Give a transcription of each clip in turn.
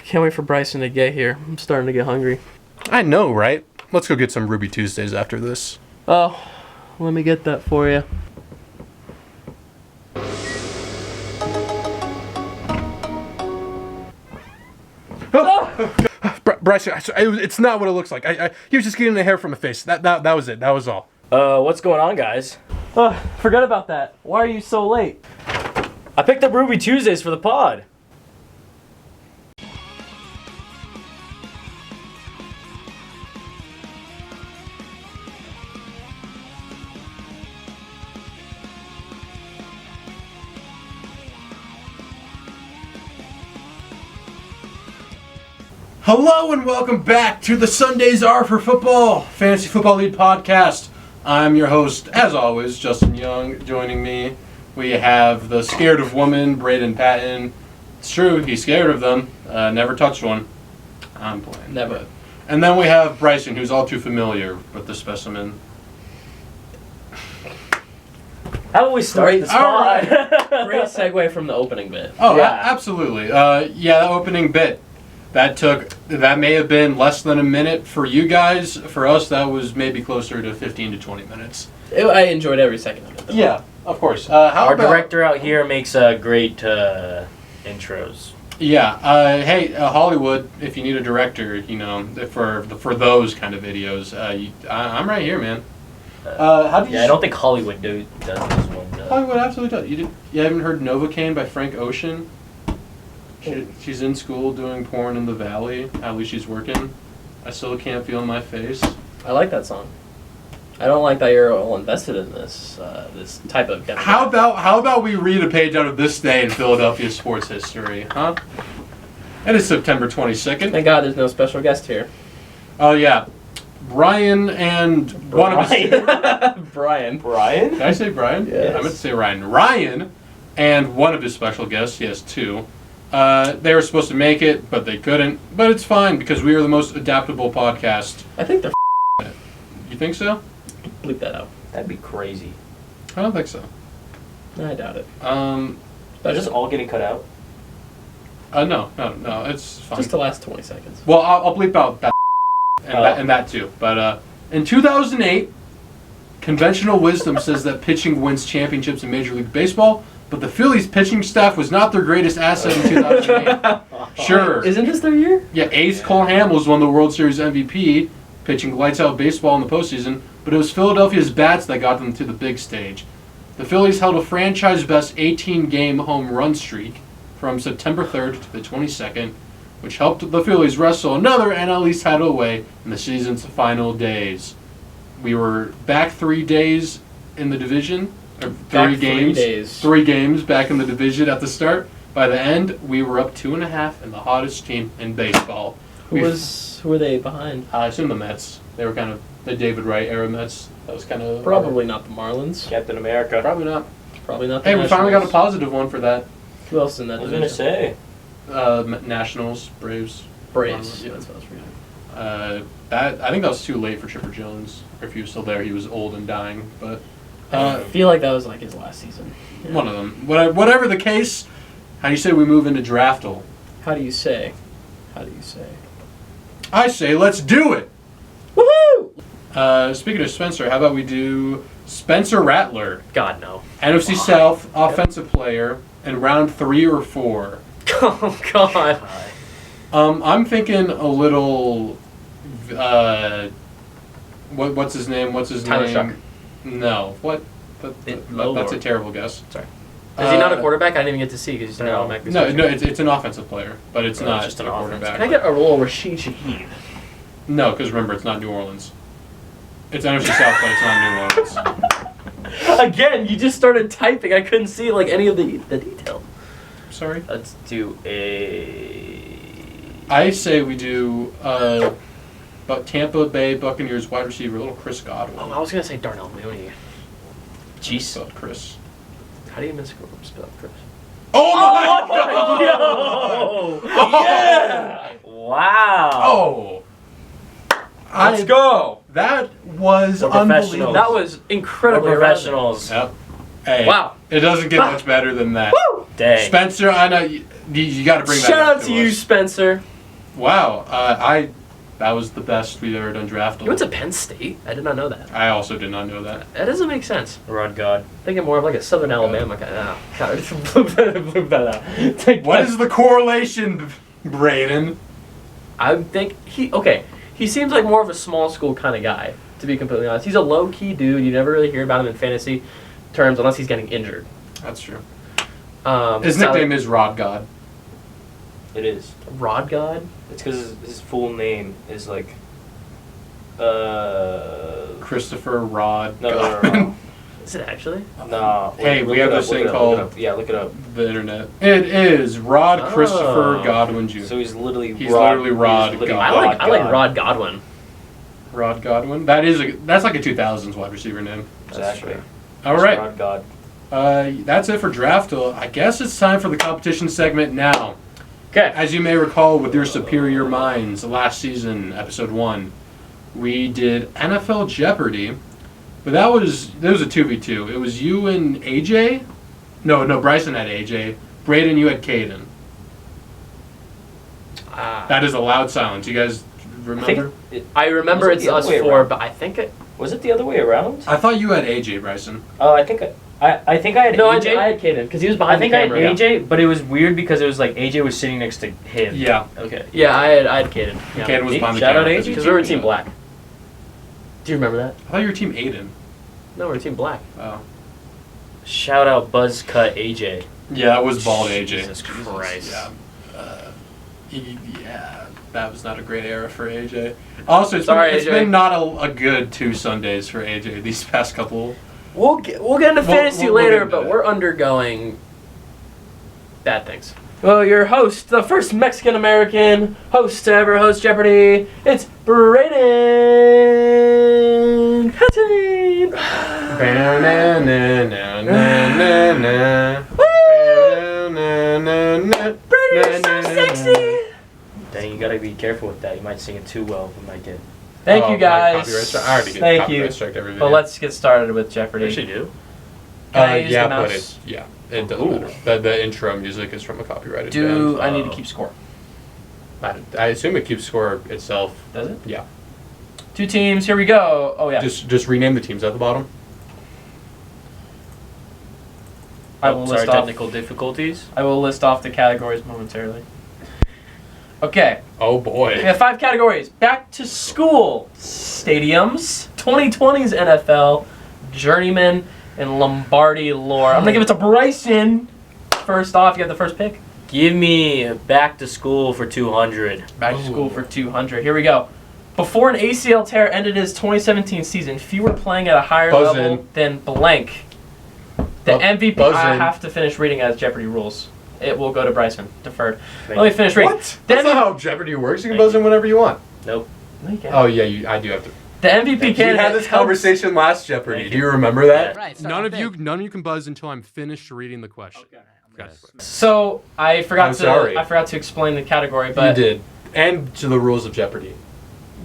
Can't wait for Bryson to get here. I'm starting to get hungry. I know, right? Let's go get some Ruby Tuesdays after this. Oh, let me get that for you. Bryson, it's not what it looks like. He was just getting the hair from the face. That was it. That was all. What's going on, guys? Forget about that. Why are you so late? I picked up Ruby Tuesdays for the pod. Hello and welcome back to the Sundays Are for Football Fantasy Football League podcast. I'm your host, as always, Justin Young. Joining me, we have the scared of woman, Braeden Patin. It's true, he's scared of them. Never touched one. I'm playing. Never. And then we have Bryson, who's all too familiar with the specimen. How about we start this pod? Great segue from the opening bit. Oh, Yeah. Absolutely. The opening bit. That may have been less than a minute for you guys. For us, that was maybe closer to 15 to 20 minutes. I enjoyed every second of it, though. Yeah, of course. Our director out here makes great intros. Yeah. Hey, Hollywood, if you need a director, for those kind of videos, I'm right here, man. How do you? Yeah, I don't think Hollywood does this one. Hollywood absolutely does. You haven't heard Novocaine by Frank Ocean? She's in school doing porn in the valley. At least she's working. I still can't feel my face. I like that song. I don't like that you're all invested in this type of chemical. How about we read a page out of this day in Philadelphia sports history, huh? It is September 22nd. Thank God there's no special guest here. Oh yeah, Ryan and one of his. Brian. Brian? Did I say Brian? Yes. I meant to say Ryan. Ryan and one of his special guests. Yes, two. They were supposed to make it, but they couldn't. But it's fine because we are the most adaptable podcast. I think they're You think so? bleep that out. That'd be crazy. I don't think so. I doubt it. Is this all getting cut out? No, it's fine. Just the last 20 seconds. Well, I'll bleep out that and that too. But in 2008, conventional wisdom says that pitching wins championships in Major League Baseball, but the Phillies' pitching staff was not their greatest asset in 2008. Sure. Isn't this their year? Yeah, Ace Cole Hamels won the World Series MVP, pitching lights-out baseball in the postseason, but it was Philadelphia's bats that got them to the big stage. The Phillies held a franchise-best 18-game home run streak from September 3rd to the 22nd, which helped the Phillies wrestle another NL East title away in the season's final days. We were back 3 days in the division. Three games back in the division at the start. By the end, we were up 2.5 and the hottest team in baseball. Who were they behind? I assume the Mets. They were kind of the David Wright era Mets. That was kind of Probably not the Marlins. Captain America. Probably not. Probably not the Hey, we finally got a Nationals. positive one for that. Who else in that I was division? gonna say. Nationals, Braves. Braves. Yeah. That's what I was reading. I think that was too late for Chipper Jones. If he was still there, he was old and dying. But I feel like that was like his last season. Yeah. one of them. Whatever the case, how do you say we move into draftal? How do you say? I say let's do it. Woohoo! Speaking of Spencer, how about we do Spencer Rattler, God, no. NFC South offensive player in round 3 or 4. Oh, God. I'm thinking a little. What's his name? Tyler Shuck. No. What? That's a terrible guess. Sorry. Is he not a quarterback? I didn't even get to see because he's not automatically. No, it's an offensive player, but it's not just an a offense. quarterback. Can I get a roll Rashid Shaheed? No, because remember, it's not New Orleans. It's NFC South, but it's not New Orleans. Again, you just started typing. I couldn't see like any of the detail. Sorry. Let's do a. I say we do but Tampa Bay Buccaneers wide receiver, little Chris Godwin. Oh, I was gonna say Darnell Mooney. Jeez. Spelled Chris. How do you spell Chris? Oh my God! God! Yeah! Wow! Oh! Let's go! That was We're unbelievable. professionals. That was incredibly We're professionals. Yep. Hey, Wow. It doesn't get much better than that. Woo! Dang. Spencer, I know you got to bring that Shout up out to you, us. Spencer. Wow. That was the best we've ever done draft. You went to Penn State? I did not know that. I also did not know that. That doesn't make sense. Rod God. Thinking more of like a Southern Alabama kind of. God, blew that out. It's like, What is the correlation, Braeden? I think he seems like more of a small school kind of guy, to be completely honest. He's a low-key dude. You never really hear about him in fantasy terms unless he's getting injured. That's true. His nickname is Rod God. It is. Rod God? It's because his full name is like. Christopher Rod No, Godwin. no. Is it actually? No. Hey, we have this thing called look it up. the internet. It is Rod Christopher Godwin Jr. So he's literally Rod literally Godwin. I like Rod Godwin. Rod Godwin. That's like a 2000s wide receiver name. Exactly. All right. Rod God. That's it for draft. I guess it's time for the competition segment now. Okay. As you may recall, with your superior minds, last season, episode 1, we did NFL Jeopardy, but that was a 2v2. It was you and AJ. No, Bryson had AJ. Braeden, you had Caden. That is a loud silence. You guys remember? I remember it's us four, but I think it was it the other way around. I thought you had AJ, Bryson. Oh, I think I had AJ. I had Caden because he was behind the camera. I had AJ, but it was weird because it was like AJ was sitting next to him. Yeah. Okay. Yeah, I had Caden. Yeah. Caden was behind the Shout out camera. AJ. Because we were Team Black. Do you remember that? I thought you were Team Aiden. No, we were Team Black. Oh. Shout out Buzz Cut AJ. Yeah, that was bald AJ. Jesus Christ. Yeah. Yeah, that was not a great era for AJ. Also, it's been not a good 2 Sundays for AJ these past couple. We'll get into fantasy we'll later, get into but that. we're undergoing bad things. Well, your host, the first Mexican-American host to ever host Jeopardy, it's Braeden Patin. Braeden is so sexy. Dang, you gotta be careful with that. You might sing it too well. You might get. Thank you guys. I already get Thank copyright you. striked every video. But let's get started with Jeopardy. Actually, do. Can I use yeah, the but mouse? it doesn't matter. The intro music is from a copyrighted band. I need to keep score? I assume it keeps score itself. Does it? Yeah. 2 teams. Here we go. Oh yeah. Just rename the teams at the bottom. I will list off technical difficulties. I will list off the categories momentarily. Okay. Oh boy. We have 5 categories. Back to school stadiums, 2020's NFL, journeyman, and Lombardi lore. I'm gonna give it to Bryson. First off, you have the first pick. Give me back to school for 200. Back to school for 200. Here we go. Before an ACL tear ended his 2017 season, few were playing at a higher level than blank. The MVP. I have to finish reading as Jeopardy rules. It will go to Bryson. Deferred. Let me finish reading. What? That's not how Jeopardy works. You can buzz in whenever you want. Nope. No, you can't. Oh yeah, I do have to. The MVP candidate. We had this conversation last Jeopardy. Do you remember that? Right. None of you can buzz until I'm finished reading the question. Okay. So I forgot sorry. I forgot to explain the category, but You did, and to the rules of Jeopardy.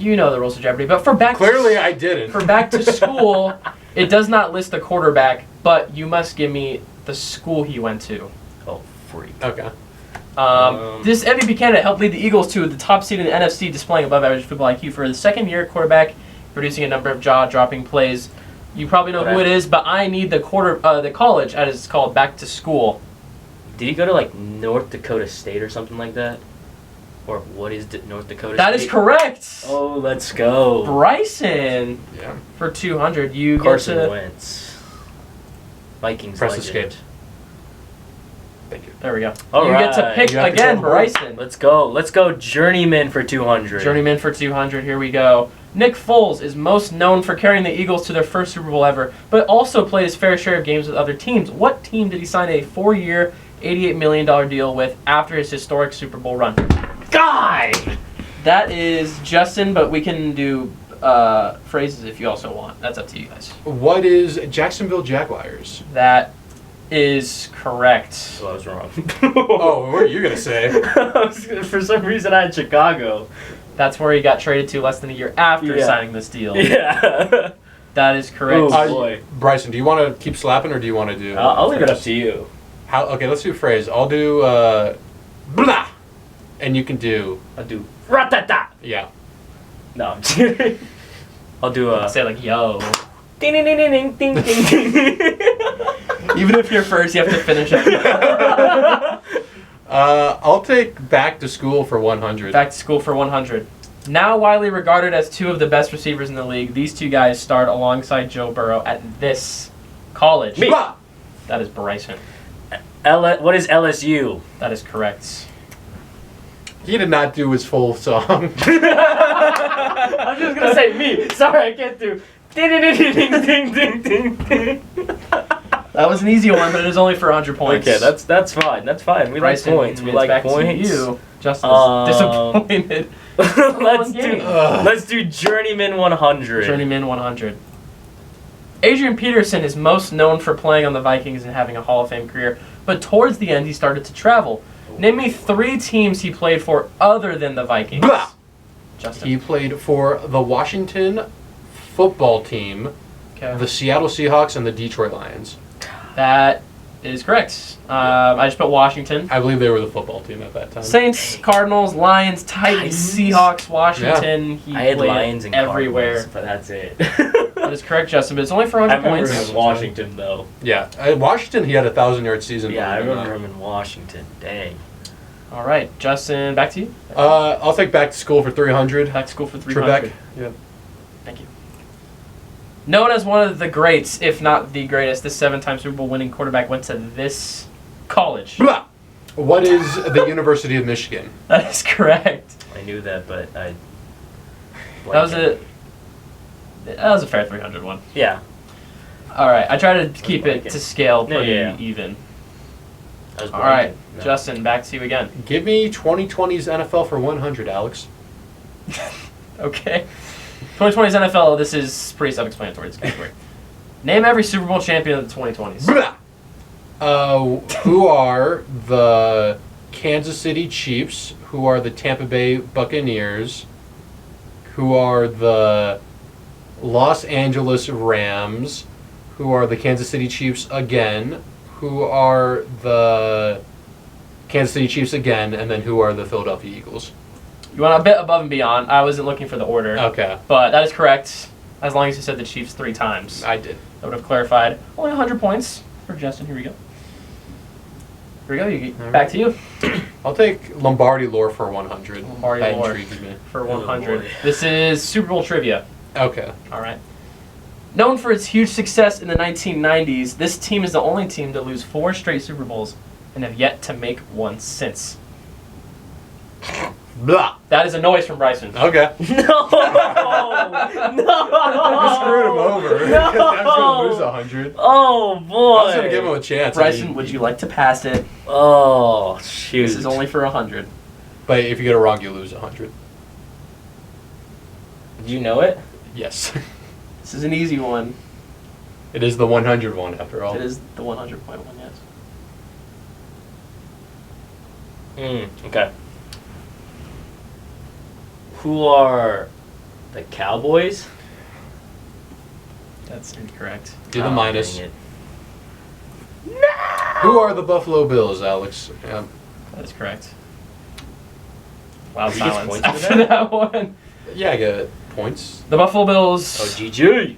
you know the rules of Jeopardy. But for back Clearly, I didn't. for back to school, it does not list the quarterback, but you must give me the school he went to. Oh, freak. Okay. This MVP candidate helped lead the Eagles to the top seed in the NFC, displaying above-average football IQ for the second year. Quarterback, producing a number of jaw-dropping plays. You probably know who it is, but I need the college, as it's called, back to school. Did he go to like North Dakota State or something like that? Or what is North Dakota State? That is correct. Oh, let's go. Bryson. Yeah. For 200, you Carson get to. Wentz. Vikings Press legend. escape. Thank you. There we go. All you get to right. pick You have to again, go forward. Bryson. Let's go. Let's go. Journeyman for 200. Journeyman for 200. Here we go. Nick Foles is most known for carrying the Eagles to their first Super Bowl ever, but also played his fair share of games with other teams. What team did he sign a 4-year, $88 million deal with after his historic Super Bowl run? Guy! That is Justin, but we can do phrases if you also want. That's up to you guys. What is Jacksonville Jaguars? That is correct. So I was wrong. Oh, what are you gonna say? For some reason, I had Chicago. That's where he got traded to less than a year after signing this deal. Yeah. That is correct. Oh, boy. Bryson, do you want to keep slapping or do you want to do? I'll leave it up to you. Okay, let's do phrase. I'll do blah, and you can do. I'll do Ratata. Yeah. No, I'm kidding. I'll do a. Say like, yo. Ding ding ding ding ding ding ding. Even if you're first, you have to finish it. I'll take Back to School for 100. Back to School for 100. Now widely regarded as two of the best receivers in the league, these two guys starred alongside Joe Burrow at this college. Me. That is Bryson. What is LSU? That is correct. He did not do his full song. I'm just gonna say me. Sorry, I can't do. Ding ding ding ding ding ding ding. That was an easy one, but it was only for 100 points. Okay, that's fine. That's fine. We Bryson, like points. We it's like back points. To you. Justin's disappointed. let's do Journeyman 100. Journeyman 100. Adrian Peterson is most known for playing on the Vikings and having a Hall of Fame career, but towards the end he started to travel. Name me 3 teams he played for other than the Vikings. Blah. Justin. He played for the Washington football team, Okay. the Seattle Seahawks, and the Detroit Lions. That is correct. I just put Washington. I believe they were the football team at that time. Saints, Cardinals, Lions, Titans, Seahawks, Washington. He I had played Lions and everywhere. Cardinals, but that's it. That is correct, Justin, but it's only for 100 I remember points. him in Washington, though. Yeah, Washington. He had a 1,000-yard season. Yeah, I believe it or remember not. him in Washington. Dang. All right, Justin, back to you. I'll take Back to School for 300. Back to School for 300. Trebek. Yeah. Thank you. Known as one of the greats, if not the greatest, this 7-time Super Bowl winning quarterback went to this college. Blah. What is the University of Michigan? That is correct. I knew that, but I. That was a fair 300 one. Yeah. All right, I try to keep it blanking. to scale Yeah, pretty yeah. even. I was All right, blanking. No. Justin, back to you again. Give me 2020's NFL for 100, Alex. Okay. 2020's NFL, this is pretty self-explanatory, this category. Name every Super Bowl champion of the 2020s. Blah. Who are the Kansas City Chiefs? Who are the Tampa Bay Buccaneers? Who are the Los Angeles Rams? Who are the Kansas City Chiefs again? Who are the Kansas City Chiefs again? And then who are the Philadelphia Eagles? You want a bit above and beyond. I wasn't looking for the order. Okay, But that is correct, as long as you said the Chiefs 3 times. I did. That would have clarified. Only 100 points for Justin. Here we go. Here we go. All Back right. to you I'll take Lombardi lore for 100. Lombardi that lore. intrigues me. for Oh, 100. boy. This is Super Bowl trivia. Okay. All right. Known for its huge success in the 1990s, this team is the only team to lose 4 straight Super Bowls and have yet to make one since. Blah. That is a noise from Bryson. Okay. No! No! You screwed him over. No! I was going to lose 100. Oh, boy. I was going to give him a chance. Bryson, would you like to pass it? Oh, shoot. This is only for 100. But if you get it wrong, you lose 100. Do you know it? Yes. This is an easy one. It is the 100 one, after all. It is the 100-point one, yes. Okay. Who are the Cowboys? That's incorrect. Do the Oh, minus. dang it. Who are the Buffalo Bills, Alex? Yeah. That is correct. Loud He gets silence points for after that? that one. Yeah, I get points. The Buffalo Bills. Oh, GG.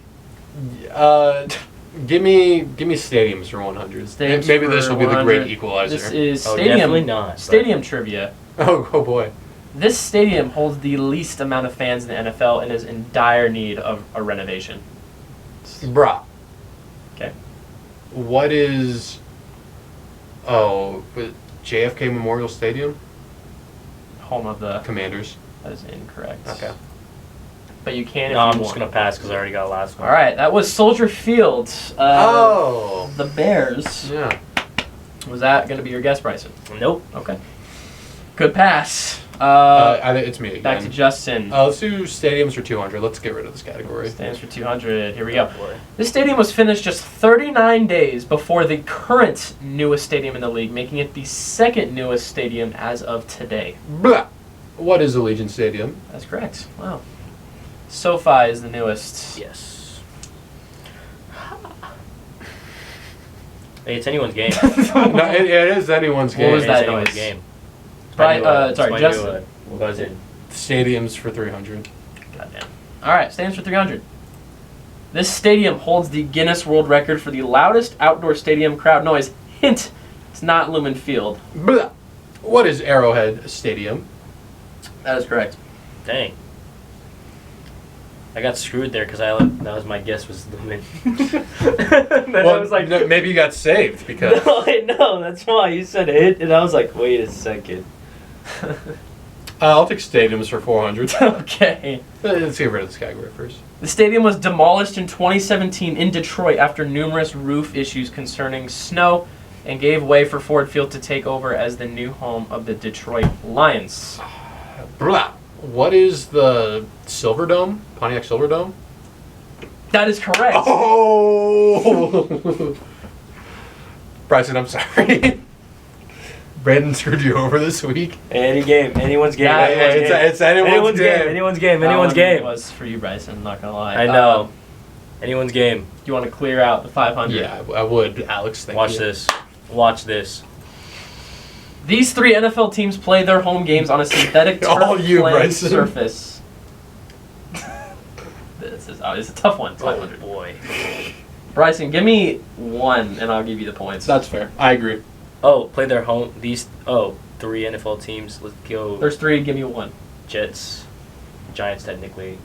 Give me stadiums for 100. Stadiums Maybe for this will be the great 100. equalizer. This is Oh, stadium. definitely not, but- Stadium trivia. Oh boy. This stadium holds the least amount of fans in the NFL and is in dire need of a renovation. Bruh. Okay. What is... Oh, but JFK Memorial Stadium? Home of the. Commanders. That is incorrect. Okay. But you can if No, you I'm want. just going to pass because I already got the last one. All right, that was Soldier Field. Oh. The Bears. Yeah. Was that going to be your guess, Bryson? Nope. Okay. Good pass. I think it's me again. Back to Justin. Let's do stadiums for 200. Let's get rid of this category. Stands for 200. Here we go. Oh, boy. This stadium was finished just 39 days before the current newest stadium in the league, making it the second newest stadium as of today. Blah. What is Allegiant Stadium? That's correct. Wow. SoFi is the newest. Yes. Hey, it's anyone's game. No, it is anyone's What game. was It's that anyone's noise? game. Sorry, I knew Justin. it. What was it? Stadiums for 300. Goddamn. All right, stadiums for 300. This stadium holds the Guinness World Record for the loudest outdoor stadium crowd noise. Hint, it's not Lumen Field. Blah. What is Arrowhead Stadium? That is correct. Dang. I got screwed there because that was my guess was Lumen. Well, I was like, maybe you got saved because... No, that's why you said it, and I was like, wait a second. I'll take stadiums for 400. Okay. Let's get rid of this category first. The stadium was demolished in 2017 in Detroit after numerous roof issues concerning snow and gave way for Ford Field to take over as the new home of the Detroit Lions. Blah. What is the Silverdome? Pontiac Silverdome? That is correct. Oh! Bryson, I'm sorry. Braeden screwed you over this week. Anyone's game. Yeah, it's anyone's game. Anyone's That one game. was for you, Bryson. I'm not gonna lie. I know. Anyone's game. Do you want to clear out the 500? Yeah, I would, Alex. Thank Watch you. this. Watch this. These 3 NFL teams play their home games on a synthetic All turf you, playing Bryson. surface. This is a tough one. 500. Oh boy. Bryson, give me 1, and I'll give you the points. That's fair. I agree. Oh, play their home. 3 NFL teams. Let's go. There's 3. Give me 1. Jets, Giants technically.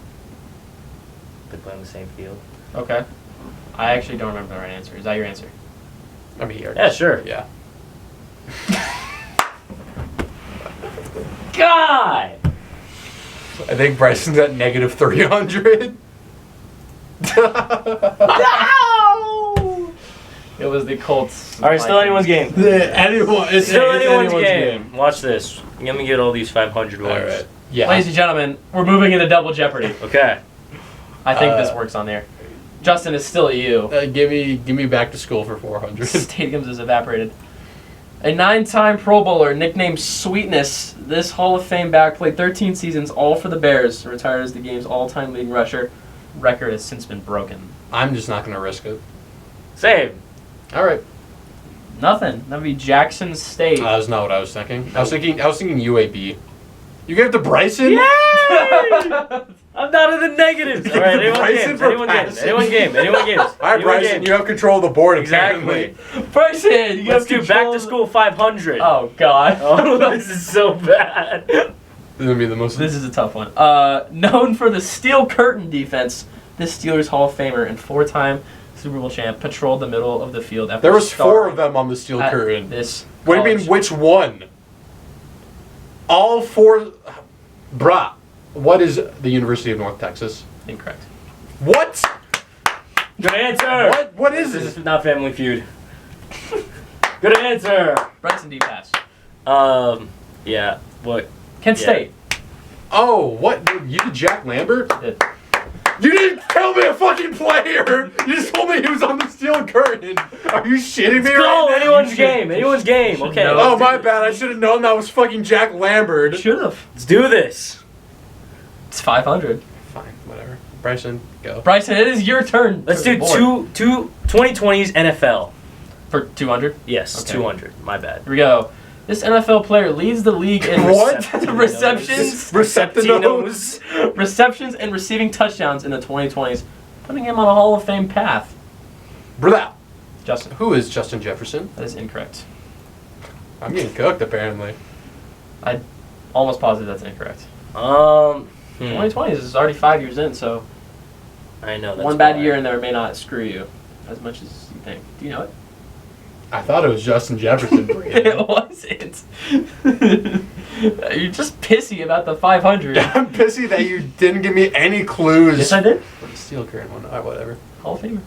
They play on the same field. Okay. I actually don't remember the right answer. Is that your answer? I mean, here. Yeah, sure. Yeah. God! I think Bryson's at negative 300. No! It was the Colts. All right, still anyone's game. It's Still anyone's game. Watch this. Let me get all these 500 ones. All right. Yeah. Ladies and gentlemen, we're moving into Double Jeopardy. Okay. I think this works on there. Justin, it's still you. Give me back to school for 400. Stadiums has evaporated. A 9-time Pro Bowler nicknamed Sweetness, this Hall of Fame back played 13 seasons, all for the Bears, retired as the game's all-time leading rusher. Record has since been broken. I'm just not gonna risk it. Same. All right. Nothing. That'd be Jackson State. That was not what I was thinking. I was thinking UAB. You gave it to Bryson? Yay! I'm not in the negatives. All right, anyone games. All right, Bryson, you have control of the board. Exactly. Bryson, you Let's have do control back to school 500. Oh, God. Oh, this is so bad. This is gonna be the most. This is a tough one. Known for the steel curtain defense, this Steelers Hall of Famer and 4-time Super Bowl champ patrolled the middle of the field after There was 4 starring of them on the steel at curtain. This What do you mean, college. which one? All 4. Bruh. What is the University of North Texas? Incorrect. What? Good answer. What is This it? is not Family Feud. Good answer. Bryson D. Pass. Yeah. What? Kent Yeah. State. Oh, what? You did Jack Lambert? Did. You didn't tell me a fucking player! You just told me he was on the steel curtain! Are you shitting me Go! right now? Anyone's game. Anyone's game. should Okay. know. Oh, my bad. I should have known that was fucking Jack Lambert. Should have. Let's do this. It's 500. Fine, whatever. Bryson, go. Bryson, it is your turn. Let's for the do board. 2020s NFL. For 200. Yes, Okay. 200. My bad. Here we go. This NFL player leads the league in What? receptions, Receptinos. receptions, and receiving touchdowns in the 2020s, putting him on a Hall of Fame path. Blah. Justin, Who is Justin Jefferson? that is incorrect. I'm getting cooked, apparently. I almost positive that's incorrect. 2020s is already 5 years in, so I know. That's one bad why. year in there may not screw you as much as you think. Do you know it? I thought it was Justin Jefferson. It wasn't. You're just pissy about the 500. I'm pissy that you didn't give me any clues. Yes, I did. Steel curtain one. Alright, whatever. Hall of Famer.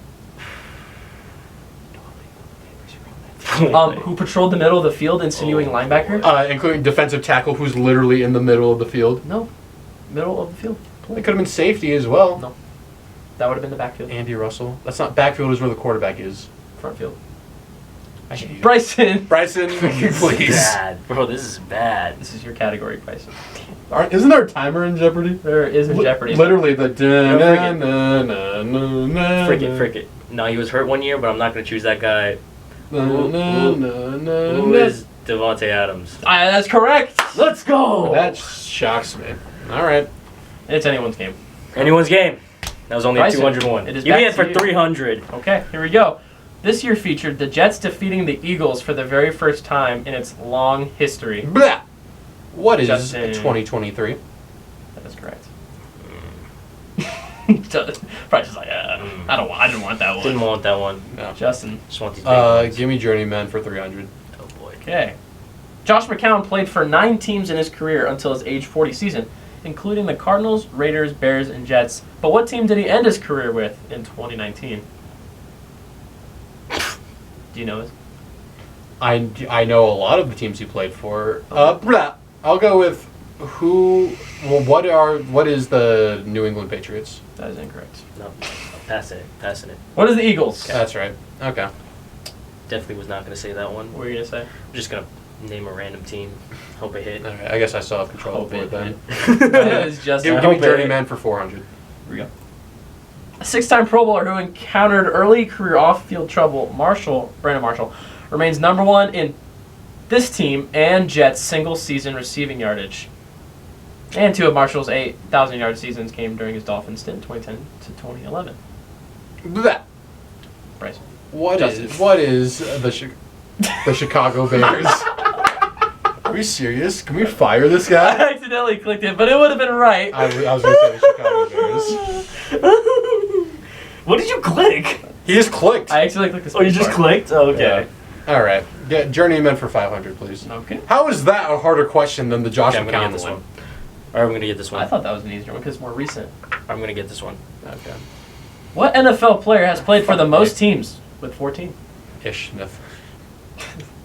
Who patrolled the middle of the field, insinuating linebacker? Including defensive tackle, who's literally in the middle of the field. No. Middle of the field. It could have been safety as well. No. That would have been the backfield. Andy Russell. That's not backfield. Is where the quarterback is. Front field. I hate you. Bryson. Bryson, please. Bad, bro. This is bad. This is your category, Bryson. Isn't there a timer in Jeopardy? There is a Jeopardy. Literally the. Frick it. No, he was hurt one year, but I'm not gonna choose that guy. Who Who is Devontae Adams? That's correct. Let's go. That shocks me. All right. It's anyone's game. Anyone's game. That was only Bryson, a 201. it is Give me back it for to you. 300. Okay, here we go. This year featured the Jets defeating the Eagles for the very first time in its long history. Blah. What is Justin. 2023? That is correct. Probably just like, I didn't want that one. Didn't want that one. No. Justin. Just want these big ones. Give me Journeyman for 300. Oh boy. Okay. Josh McCown played for 9 teams in his career until his age 40 season, including the Cardinals, Raiders, Bears, and Jets. But what team did he end his career with in 2019? Do you know this? I know a lot of the teams he played for. Blah. I'll go with who. Well, what is the New England Patriots? That is incorrect. No, I'm passing it. What is the Eagles? That's right. Okay. Definitely was not going to say that one. What were you going to say? I'm just going to name a random team. Hope it hit. All right. I guess I still have control Hope over it it then. It is just Give me Journeyman for 400. Here we go. A 6-time Pro Bowler who encountered early career off-field trouble, Brandon Marshall, remains number 1 in this team and Jets' single-season receiving yardage. And 2 of Marshall's 8,000-yard seasons came during his Dolphins stint, 2010 to 2011. Blah. Bryson. What is the Chicago Bears? Are we serious? Can we fire this I guy? accidentally clicked it, but it would have been right. I was going to say the Chicago Bears. What did you click? He just clicked. I accidentally clicked this. Oh, you just clicked? Oh, okay. Yeah. All right. Get Journeyman for 500, please. Okay. How is that a harder question than the Josh Okay, I'm going to McCown get this one? one. All right, I'm going to get this one. I thought that was an easier one because it's more recent. I'm going to get this one. Okay. What NFL player has played for the most teams with 14? Ish Smith.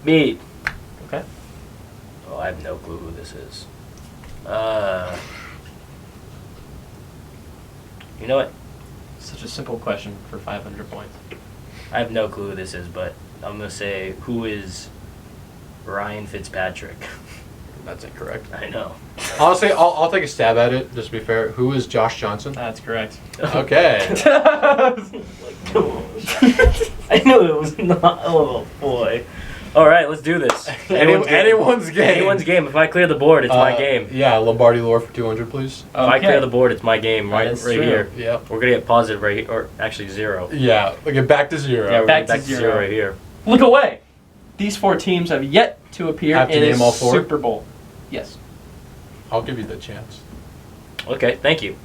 Me. Okay. Oh, I have no clue who this is. You know what? Such a simple question for 500 points. I have no clue who this is, but I'm going to say, who is Ryan Fitzpatrick? That's incorrect. I know. Honestly, I'll take a stab at it, just to be fair. Who is Josh Johnson? That's correct. Okay. I knew it was not. Oh, boy. All right, let's do this. Anyone's game. Anyone's game. If I clear the board, it's my game. Yeah, Lombardi lore for 200, please. If I clear the board, it's my game right That is right true. here. Yeah. We're going to get positive right here, or actually 0. Yeah, we get back to 0. Yeah, we're Back back to to 0 0 right here. Look away. These 4 teams have yet to appear Have to in name a all 4? Super Bowl. Yes. I'll give you the chance. Okay, thank you.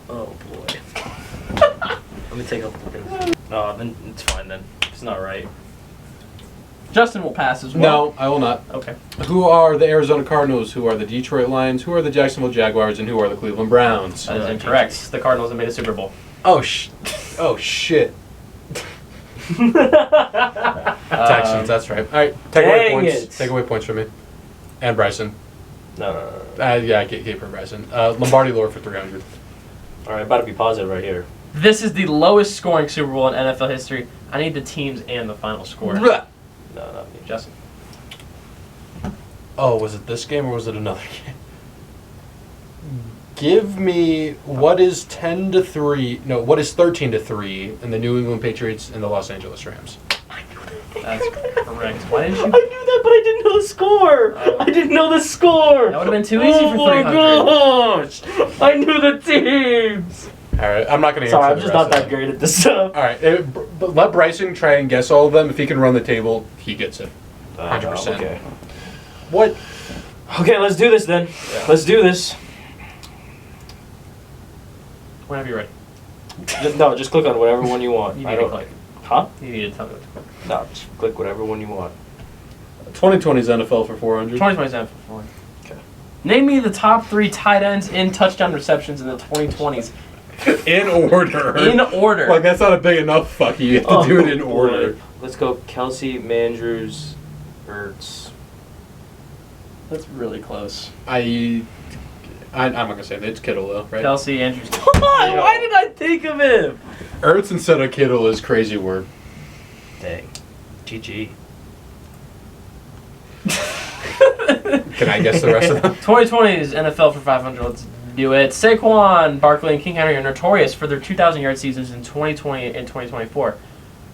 Oh, boy. Let me take off the things. Oh, then it's fine then. It's not right. Justin will pass as well. No, I will not. Okay. Who are the Arizona Cardinals? Who are the Detroit Lions? Who are the Jacksonville Jaguars? And who are the Cleveland Browns? That is incorrect. The Cardinals have made a Super Bowl. Oh shit. Texans, that's right. All right, take away Dang points. it. Take away points from me. And Bryson. No. Yeah, I gave her Bryson. Lombardi lore for 300. All right, about to be positive right here. This is the lowest scoring Super Bowl in NFL history. I need the teams and the final score. Blah. No, not me. Justin. Oh, was it this game or was it another game? Give me what is 10-3? No, what is 13-3 in the New England Patriots and the Los Angeles Rams? That's correct. Why didn't I you? knew that, but I didn't know the score. I didn't know the score. That would have been too easy for 300. Oh my gosh! I knew the teams. All right, I'm not going to answer Sorry, I'm the just rest not of that them. great at this stuff. All right, but let Bryson try and guess all of them. If he can run the table, he gets it. 100%. Okay. What? Okay, let's do this then. Yeah. Let's do this. Whenever you're ready. Just click on whatever one you want. You I need to don't. click. Huh? You need to tell me what to click. No, just click whatever one you want. 2020's NFL for 400. 2027 for 4. Okay. Name me the top 3 tight ends in touchdown receptions in the 2020s. In order. In order. Like, that's not a big enough fuck you. You have to do it in order. Let's go Kelsey, Mandrews, Ertz. That's really close. I'm not going to say that. It's Kittle, though, right? Kelsey, Andrews. Come on! Why did I think of him? Ertz instead of Kittle is crazy word. Dang. GG. Can I guess the rest of them? 2020's NFL for 500. Let's do it. Saquon, Barkley, and King Henry are notorious for their 2,000-yard seasons in 2020 and 2024.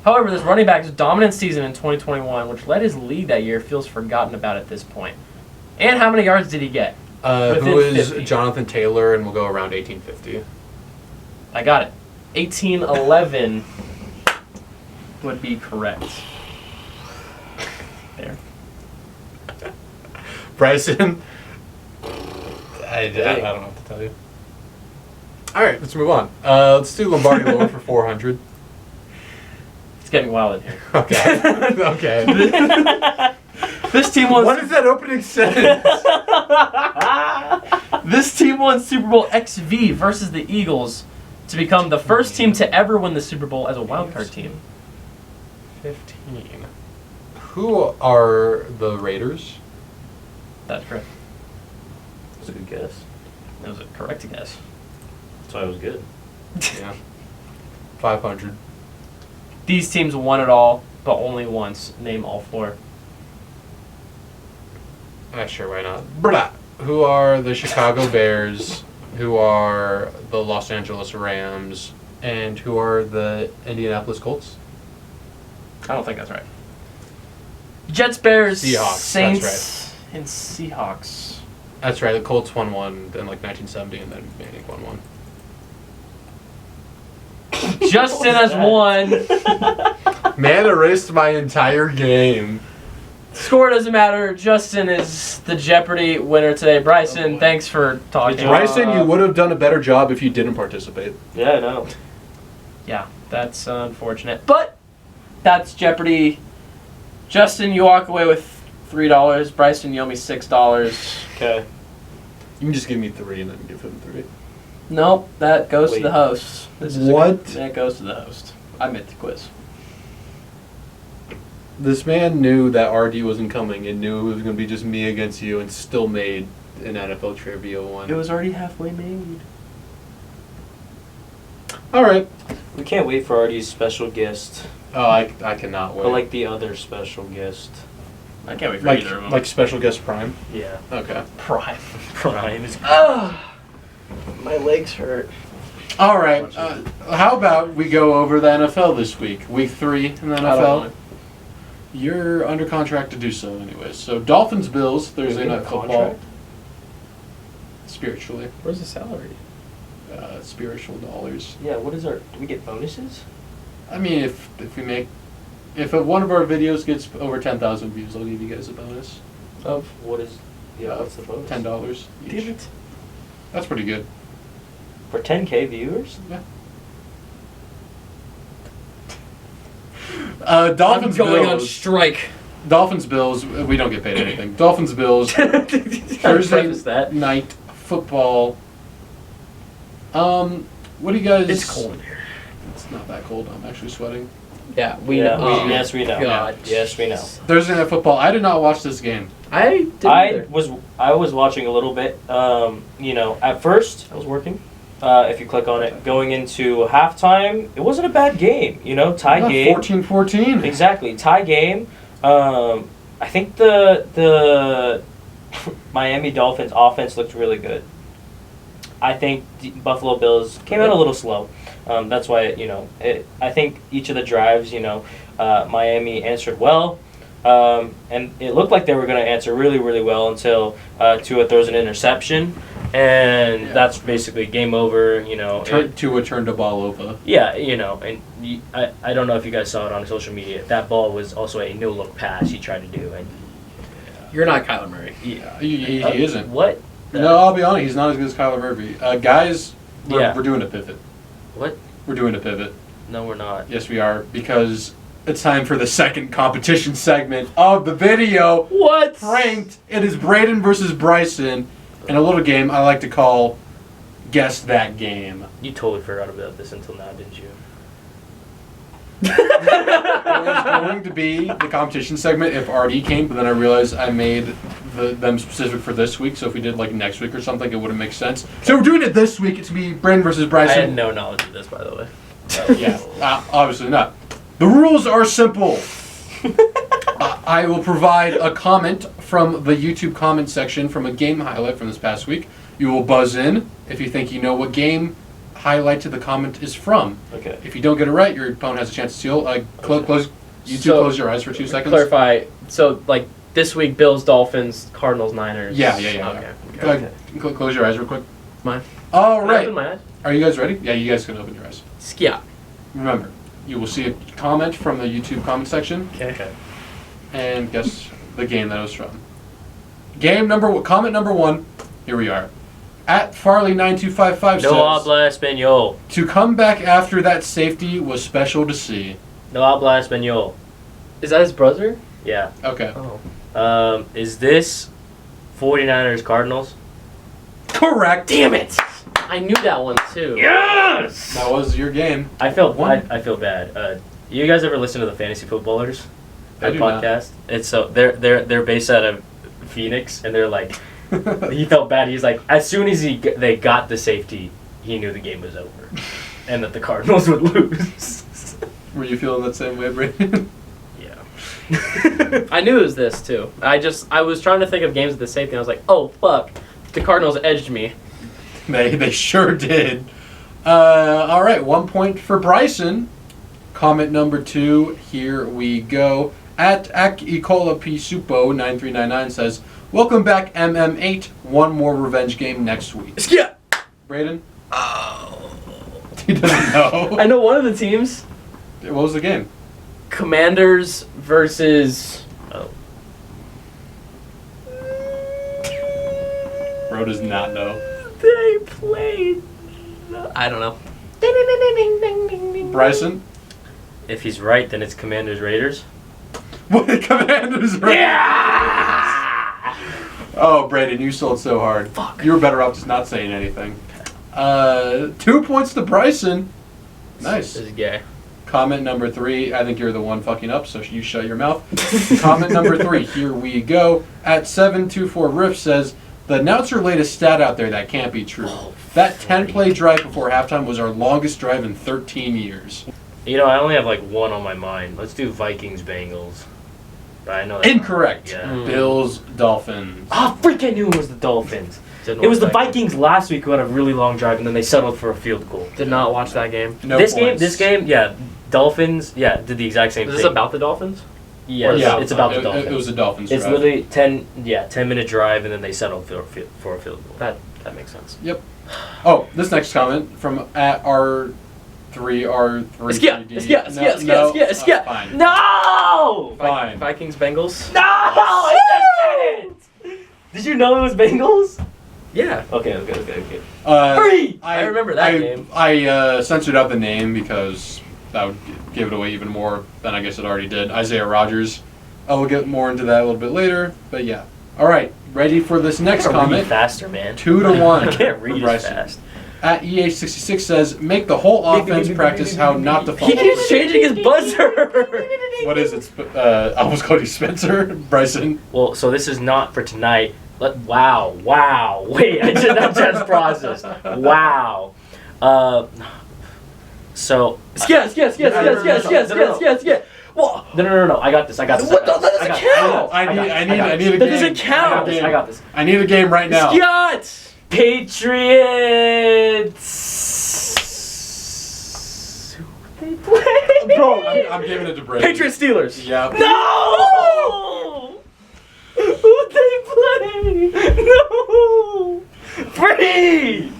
However, this running back's dominant season in 2021, which led his league that year, feels forgotten about at this point. And how many yards did he get? Within Who is 50. Jonathan Taylor, and we'll go around 1850. I got it. 1811 would be correct. There. Bryson. I don't know what to tell you. All right, let's move on. Let's do Lombardi Lower for 400. It's getting wild in here. Okay. Okay. This team won. What is that opening sentence? This team won Super Bowl XV versus the Eagles to become the first team to ever win the Super Bowl as a wildcard team. 15. Who are the Raiders? That's correct. That's a good guess. That was a correct guess. That's why it was good. Yeah. 500. These teams won it all, but only once. Name all four. Sure, why not? Blah. Who are the Chicago Bears? Who are the Los Angeles Rams? And who are the Indianapolis Colts? I don't think that's right. Jets, Bears, Seahawks, Saints, that's and Seahawks. That's right. The Colts won one in like 1970, and then Manning won one. Justin has won. Man erased my entire game. Score doesn't matter. Justin is the Jeopardy winner today. Bryson, thanks for talking. Good job. Bryson, you would have done a better job if you didn't participate. Yeah, I know. Yeah, that's unfortunate. But that's Jeopardy. Justin, you walk away with $3. Bryson, you owe me $6. Okay. You can just give me 3 and then give him 3. Nope, that goes to Wait. the host. What? That goes to the host. I meant the quiz. This man knew that RD wasn't coming and knew it was going to be just me against you and still made an NFL Trivia one. It was already halfway made. All right. We can't wait for Artie's special guest. Oh, I cannot wait. But like the other special guest. I can't wait for like, either of them. like special guest Prime? Yeah. Okay. Prime. Prime is My legs hurt. All right. How about we go over the NFL this week? Week 3 in the I don't NFL. want You're under contract to do so anyways. So Dolphins Bills Thursday Are we night in a football. contract? Spiritually, Where's the salary? spiritual dollars. Yeah, what is our... Do we get bonuses? I mean, if we make, if one of our videos gets over 10,000 views, I'll give you guys a bonus Of What is... Yeah, what's the bonus? $10 each. damn it. That's pretty good. For 10K viewers? Yeah. I'm Dolphins going on Bills. strike. Dolphins Bills. We don't get paid anything. Dolphins Bills. Thursday Thursday that. night football. What do you guys? It's cold in here. It's not that cold. I'm actually sweating. Yeah, Yeah, know. yes, we know. God. Yes, we know. Thursday night football. I did not watch this game. I didn't I either. was watching a little bit. You know, at first I was working. If you click on it, going into halftime, it wasn't a bad game. You know, tie game. 14-14. Exactly, tie game. I think the Miami Dolphins offense looked really good. I think the Buffalo Bills came out a little slow. That's why, you know, I think each of the drives, you know, Miami answered well. And it looked like they were going to answer really, really well until Tua throws an interception. And that's basically game over, you know. Tua turned the ball over. Yeah, you know, and I don't know if you guys saw it on social media. That ball was also a no-look pass he tried to do. And You're not Kyler Murray. Yeah, he isn't. What? No, I'll be honest. He's not as good as Kyler Murray. Guys, we're doing a pivot. What? We're doing a pivot. No, we're not. Yes, we are, because it's time for the second competition segment of the video. What? Pranked. It is Braeden versus Bryson in a little game I like to call Guess That Game. You totally forgot about this until now, didn't you? It was going to be the competition segment if RD came, but then I realized I made them specific for this week, so if we did like next week or something, it wouldn't make sense. So we're doing it this week. It's me, Braeden versus I Bryson. had no knowledge of this, by the way. Yeah, obviously not. The rules are simple. I will provide a comment from the YouTube comment section from a game highlight from this past week. You will buzz in if you think you know what game highlight to the comment is from. Okay. If you don't get it right, your opponent has a chance to steal. Close. You two So, close your eyes for 2 seconds. Clarify. So, like, This week, Bills, Dolphins, Cardinals, Niners. Yeah. Okay. Go ahead. Close your eyes real quick. Mine. All Can I right. open my eyes? Are you guys ready? Yeah, you guys can open your eyes. Skia. Remember, you will see a comment from the YouTube comment section, Okay. and guess the game that it was from. Comment number 1. Here we are. At Farley9255 No says, habla español. to come back after that safety was special to see. No habla español. Is that his brother? Yeah. Okay. Oh. Is this 49ers Cardinals? Correct. Damn it! I knew that one too. Yes! That was your game. I feel One. I feel bad. You guys ever listen to the Fantasy Footballers? I Their do not. podcast? It's so they're based out of Phoenix, and they're like, he felt bad. He's like, as soon as they got the safety, he knew the game was over, and that the Cardinals would lose. Were you feeling that same way, Braeden? Yeah. I knew it was this too. I was trying to think of games with the safety. And I was like, oh fuck, the Cardinals edged me. They sure did. All right, 1 point for Bryson. Comment number 2. Here we go. At Akicola P Supo 9399 says, "Welcome back, MM8. One more revenge game next week." Skia. Braeden, Oh. he doesn't know. I know one of the teams. What was the game? Commanders versus. Oh. Bro does not know. They played. I don't know. Bryson. If he's right, then it's Commanders Raiders. What the Commanders? Right? Yeah. Oh, Braeden, you sold so hard. Fuck. You were better off just not saying anything. 2 points to Bryson. Nice. This is gay. Comment number 3. I think you're the one fucking up, so you shut your mouth. Comment number 3. Here we go. At 724 Riff says, the announcer laid a stat out there that can't be true. That 10-play drive before halftime was our longest drive in 13 years. You know, I only have like one on my mind. Let's do Vikings Bengals. But I know that's Incorrect. Yeah. Bills, Dolphins. Oh, freak! I knew it was the Dolphins. Didn't It was watch the that Vikings last week who had a really long drive, and then they settled for a field goal. game. Did not watch that game. No this points. game, yeah, Dolphins, yeah, did the exact same Is thing. this about the Dolphins? Yes, Yeah, it's about the it Dolphins. was a Dolphins It's drive. literally 10-minute drive, and then they settled for a field goal. That makes sense. Yep. Oh, this next comment from at R3R3. Skia. Fine. No! Fine. Vikings, Bengals. No! I just didn't! Did you know it was Bengals? Yeah. Okay. Free! I remember that game. I censored out the name because that would give it away even more than I guess it already did. Isaiah Rodgers. I will get more into that a little bit later, but yeah. All right, ready for this next I gotta read comment? faster, man. 2-1. I can't read as Bryson. fast. At EA66 says, make the whole offense practice how not to He fumble. keeps changing his buzzer. What is it? I almost called you Spencer. Bryson. Well, so this is not for tonight. Wow. Wait, I did not just process. Wow. So. Skia. Well, No. I got this. What? That doesn't count. I need a That game. doesn't count. I got this. I need a game right now. Skia. Patriots. Who they play? Bro, I'm giving it to Braeden. Patriots, Steelers. Yeah. No! Who they play? No! Free!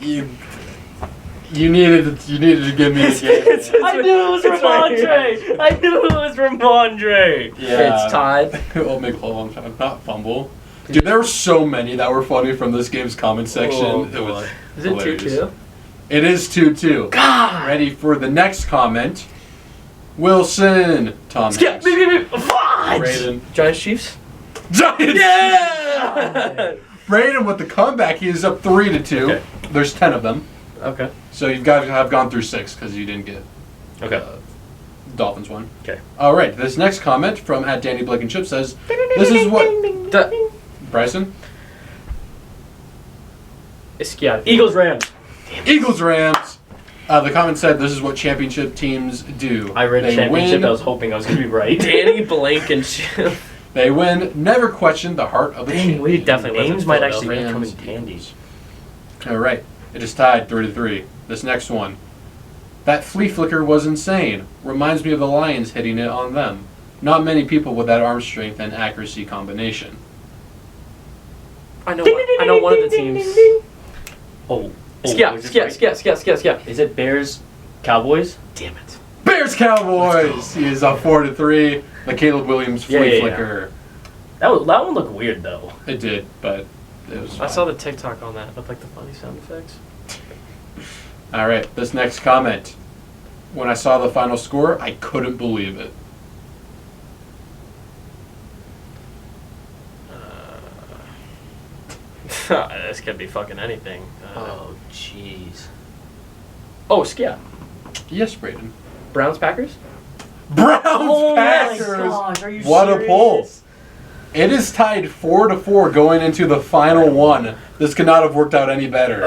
You needed to give me a game. I knew it was Ramondre! I knew it was Ramondre! Yeah. It's tied. It'll make a long time. Not fumble. Dude, there were so many that were funny from this game's comment section. Oh, it was boy. Is it hilarious. 2-2? It is 2-2. God. Ready for the next comment. Wilson. Tom Skia. Hanks. Fudge! Braeden. Giants, Chiefs. Giants. Yeah. Braeden with the comeback. He is up 3-2. Okay. There's 10 of them. Okay. So you've got to have gone through 6 because you didn't get Okay. Dolphins one. Okay. All right. This next comment from at Danny Blake and Chip says, "This is what Bryson Skia. Eagles Rams. Eagles Rams." The comment said, "This is what championship teams do. I read They championship. win. I was hoping I was going to be right. Danny Blankenship. They win. Never question the heart of the champion." we definitely live in Names might actually Philadelphia. come in Rams, handy. All right. It is tied 3-3. This next one. That flea flicker was insane. Reminds me of the Lions hitting it on them. Not many people with that arm strength and accuracy combination. I know one of the teams. Oh. Skia. Is it Bears, Cowboys? Damn it. Bears Cowboys! He is up 4-3. The Caleb Williams flea flicker. That one looked weird though. It did, but it was fine. I saw the TikTok on that with like the funny sound effects. All right, this next comment. When I saw the final score, I couldn't believe it. This could be fucking anything. Oh, jeez. Oh, Skia. Yes, Braeden. Browns Packers? Browns Packers! gosh, are you What serious? a pull. It is tied 4-4 going into the final one. This could not have worked out any better.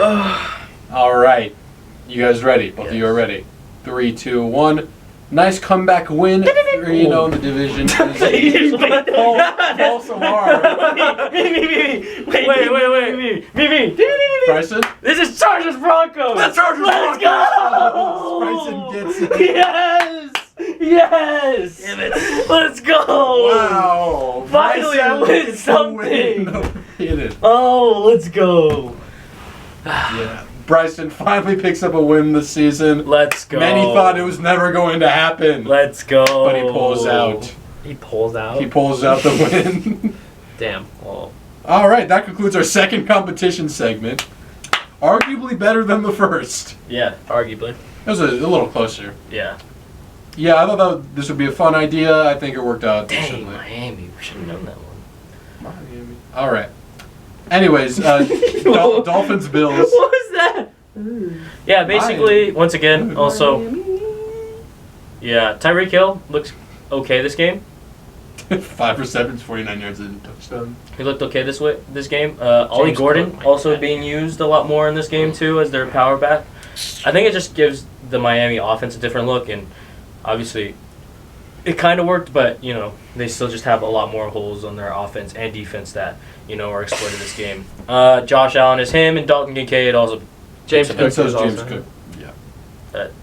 All right. You guys ready? Both of you are ready. 3, 2, 1. Nice comeback win. 3-0 in the division. False alarm. Me. Bryson? This is Chargers Broncos. Let's Chargers Let's Broncos! go. Bryson gets it. Yes. Damn it. Let's go. Wow. Finally, I Bryson win gets the something. win. Hit it. Oh, let's go. Yeah. Bryson finally picks up a win this season. Let's go. Many thought it was never going to happen. Let's go. But he pulls out. He pulls out. He pulls out the win. Damn. Well, All right, that concludes our second competition segment. Arguably better than the first. Yeah. arguably. It was a little closer. Yeah. Yeah, I thought this would be a fun idea. I think it worked out Dang, decently. Miami. We should have known that one. Miami. All right. Anyways, Dolphins Bills. What was that? Yeah, basically, once again, also, yeah, Tyreek Hill looks okay this game. 5 receptions, 49 yards and a touchdown. He looked okay this game. Ollie Gordon Cook, also being used a lot more in this game too as their power back. I think it just gives the Miami offense a different look, and obviously it kind of worked, but you know they still just have a lot more holes on their offense and defense that are exploited this game. Josh Allen is him, and Dalton Kincaid also. James And Cook so is is James also Cook. Yeah.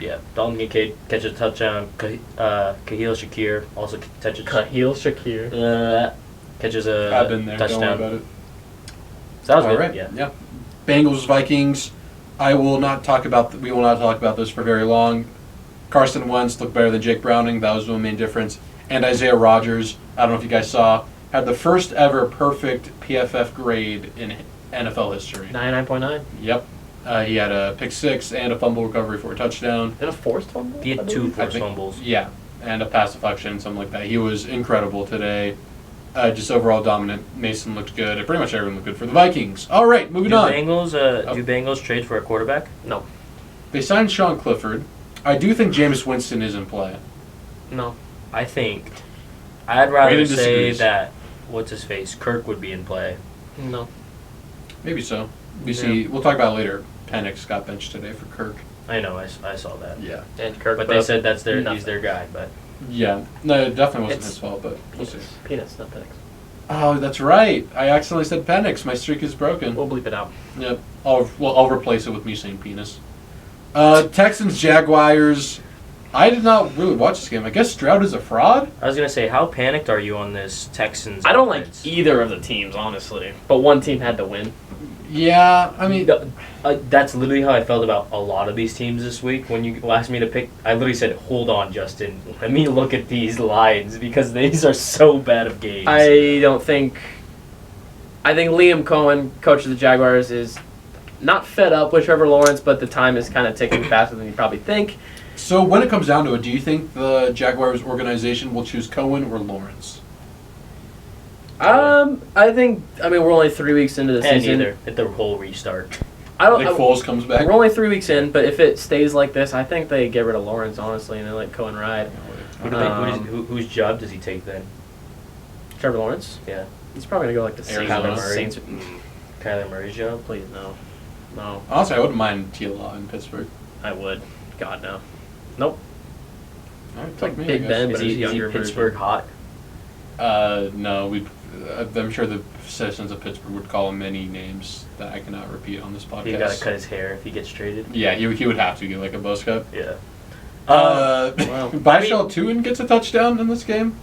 Yeah, Dalton Kincaid catches a touchdown. Kahil Shakir also catches. Kahil Shakir. Catches I've a been there. touchdown. Don't worry about it. So that was All good. right. Yeah. Bengals Vikings. We will not talk about this for very long. Carson Wentz looked better than Jake Browning. That was the main difference. And Isaiah Rodgers, I don't know if you guys saw, had the first ever perfect PFF grade in NFL history. 99.9. Yep. He had a pick six and a fumble recovery for a touchdown. And a forced fumble? He had 2 I forced think- fumbles. Yeah, and a pass deflection, something like that. He was incredible today. Just overall dominant. Mason looked good. Pretty much everyone looked good for the Vikings. All right, moving Do on. Bengals trade for a quarterback? No. They signed Sean Clifford. I do think Jameis Winston is in play. No. I think I'd rather Braeden say disagrees. that Kirk would be in play. No. Maybe so. We'll talk about it later. Penix got benched today for Kirk. I know, I saw that. Yeah. And Kirk. But they said he's nothing. their guy. But Yeah. No, it definitely wasn't It's his fault, but we'll see. Peanuts, not Penix. Oh, that's right. I accidentally said Penix. My streak is broken. We'll bleep it out. Yep. I'll replace it with me saying penis. Texans Jaguars. I did not really watch this game. I guess Stroud is a fraud. I was gonna say, how panicked are you on this Texans? I don't like offense? either of the teams, honestly. But one team had to win. Yeah, I mean, That's literally how I felt about a lot of these teams this week. When you asked me to pick, I literally said, "Hold on, Justin. Let me look at these lines because these are so bad of games." I think Liam Cohen, coach of the Jaguars, is not fed up with Trevor Lawrence, but the time is kind of ticking faster than you probably think. so when it comes down to it, do you think the Jaguars organization will choose Cohen or Lawrence? We're only 3 weeks into the and season. either at the whole restart. Nick Foles comes back. We're only 3 weeks in, but if it stays like this, I think they get rid of Lawrence, honestly, and they let Cohen ride. Whose job does he take then? Trevor Lawrence? Yeah, He's probably going to go like the Arizona. Saints. Kyler Murray's job. Please, no. No, Honestly, I wouldn't mind T-Law in Pittsburgh. I would. God, no. Nope. All right, It's like fuck me, I Big guess. Ben, Is but he, he's is he younger Pittsburgh hot? No, I'm sure the citizens of Pittsburgh would call him many names that I cannot repeat on this podcast. He got to cut his hair if he gets traded. Yeah, he would have to get like a buzz cut. Yeah. Wow. Byshell Tuen gets a touchdown in this game.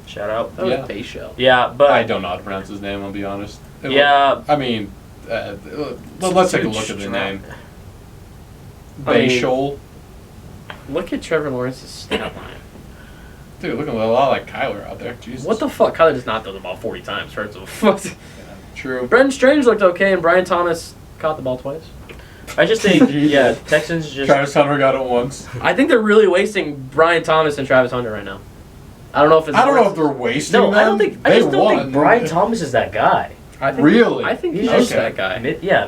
Shout out. That was Yeah. Bayshell. Yeah, but I don't know how to pronounce his name, I'll be honest. Yeah. I mean, let's take a look at the name. I mean- Bayshell. Look at Trevor Lawrence's stat line. Dude, looking a lot like Kyler out there. Jesus. What the fuck? Kyler does not throw the ball 40 times, first of all. True. Brendan Strange looked okay, and Brian Thomas caught the ball twice. I just think, yeah, Texans just. Travis Hunter got it once. I think they're really wasting Brian Thomas and Travis Hunter right now. I don't know if it's. I don't know if they're wasting No, them. I don't think. I They just don't won. think Brian Thomas is that guy. I think, Really? I think He's he's just that guy.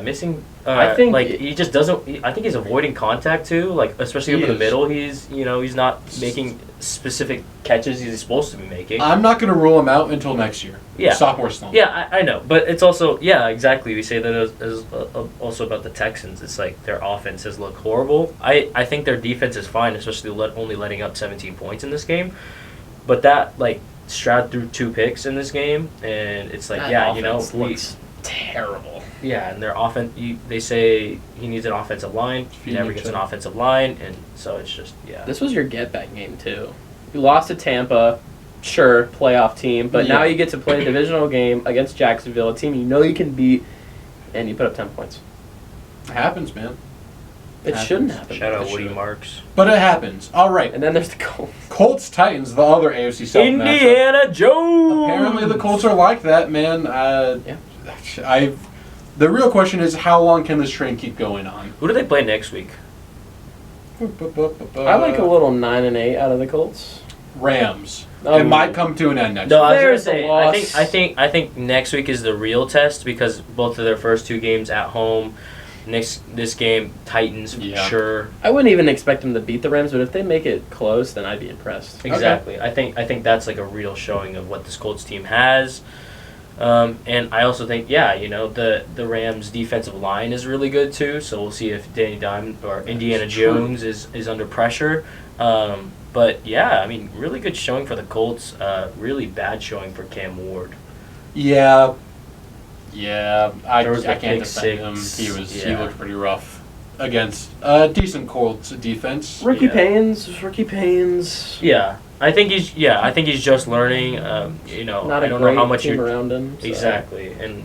Missing. I think like he just doesn't. I think he's avoiding contact too. Like especially He over the is. middle, he's not making specific catches he's supposed to be making. I'm not going to rule him out until next year. Yeah. Sophomore slump. Yeah, I know, but it's also exactly. We say that as also about the Texans. It's like their offenses look horrible. I think their defense is fine, especially only letting up 17 points in this game. But that Stroud threw 2 picks in this game, and it's like That you know offense looks terrible. yeah, and their offense. They say he needs an offensive line. He never gets an offensive line, and so it's just This was your get back game too. You lost to Tampa, sure, playoff team, but now Yeah. you get to play a divisional game against Jacksonville, a team you know you can beat, and you put up 10 points. It happens, man. It Happens. shouldn't happen. shout out It Woody should. Marks. But it happens. All right. And then there's the Colts. Colts Titans, the other AFC South matchup. Indiana Jones. Apparently the Colts are like that, man. The real question is how long can this train keep going on? Who do they play next week? I like a little 9-8 out of the Colts. Rams. It Um, might come to an end next No, week. I was There's gonna a say. loss. I think next week is the real test because both of their first 2 games at home. This game, Titans, Yeah. sure. I wouldn't even expect them to beat the Rams, but if they make it close, then I'd be impressed. Exactly. I think that's like a real showing of what this Colts team has. And I also think, the Rams' defensive line is really good too. So we'll see if Danny Diamond or Indiana That's true. Jones is under pressure. But yeah, I mean, really good showing for the Colts. Really bad showing for Cam Ward. Yeah, I There was can't the pick defend him. six. He looked pretty rough against a decent Colts defense. Rookie Yeah. Pains. Yeah, I think he's just learning. Not I a don't great know how much team you around him. So. exactly, and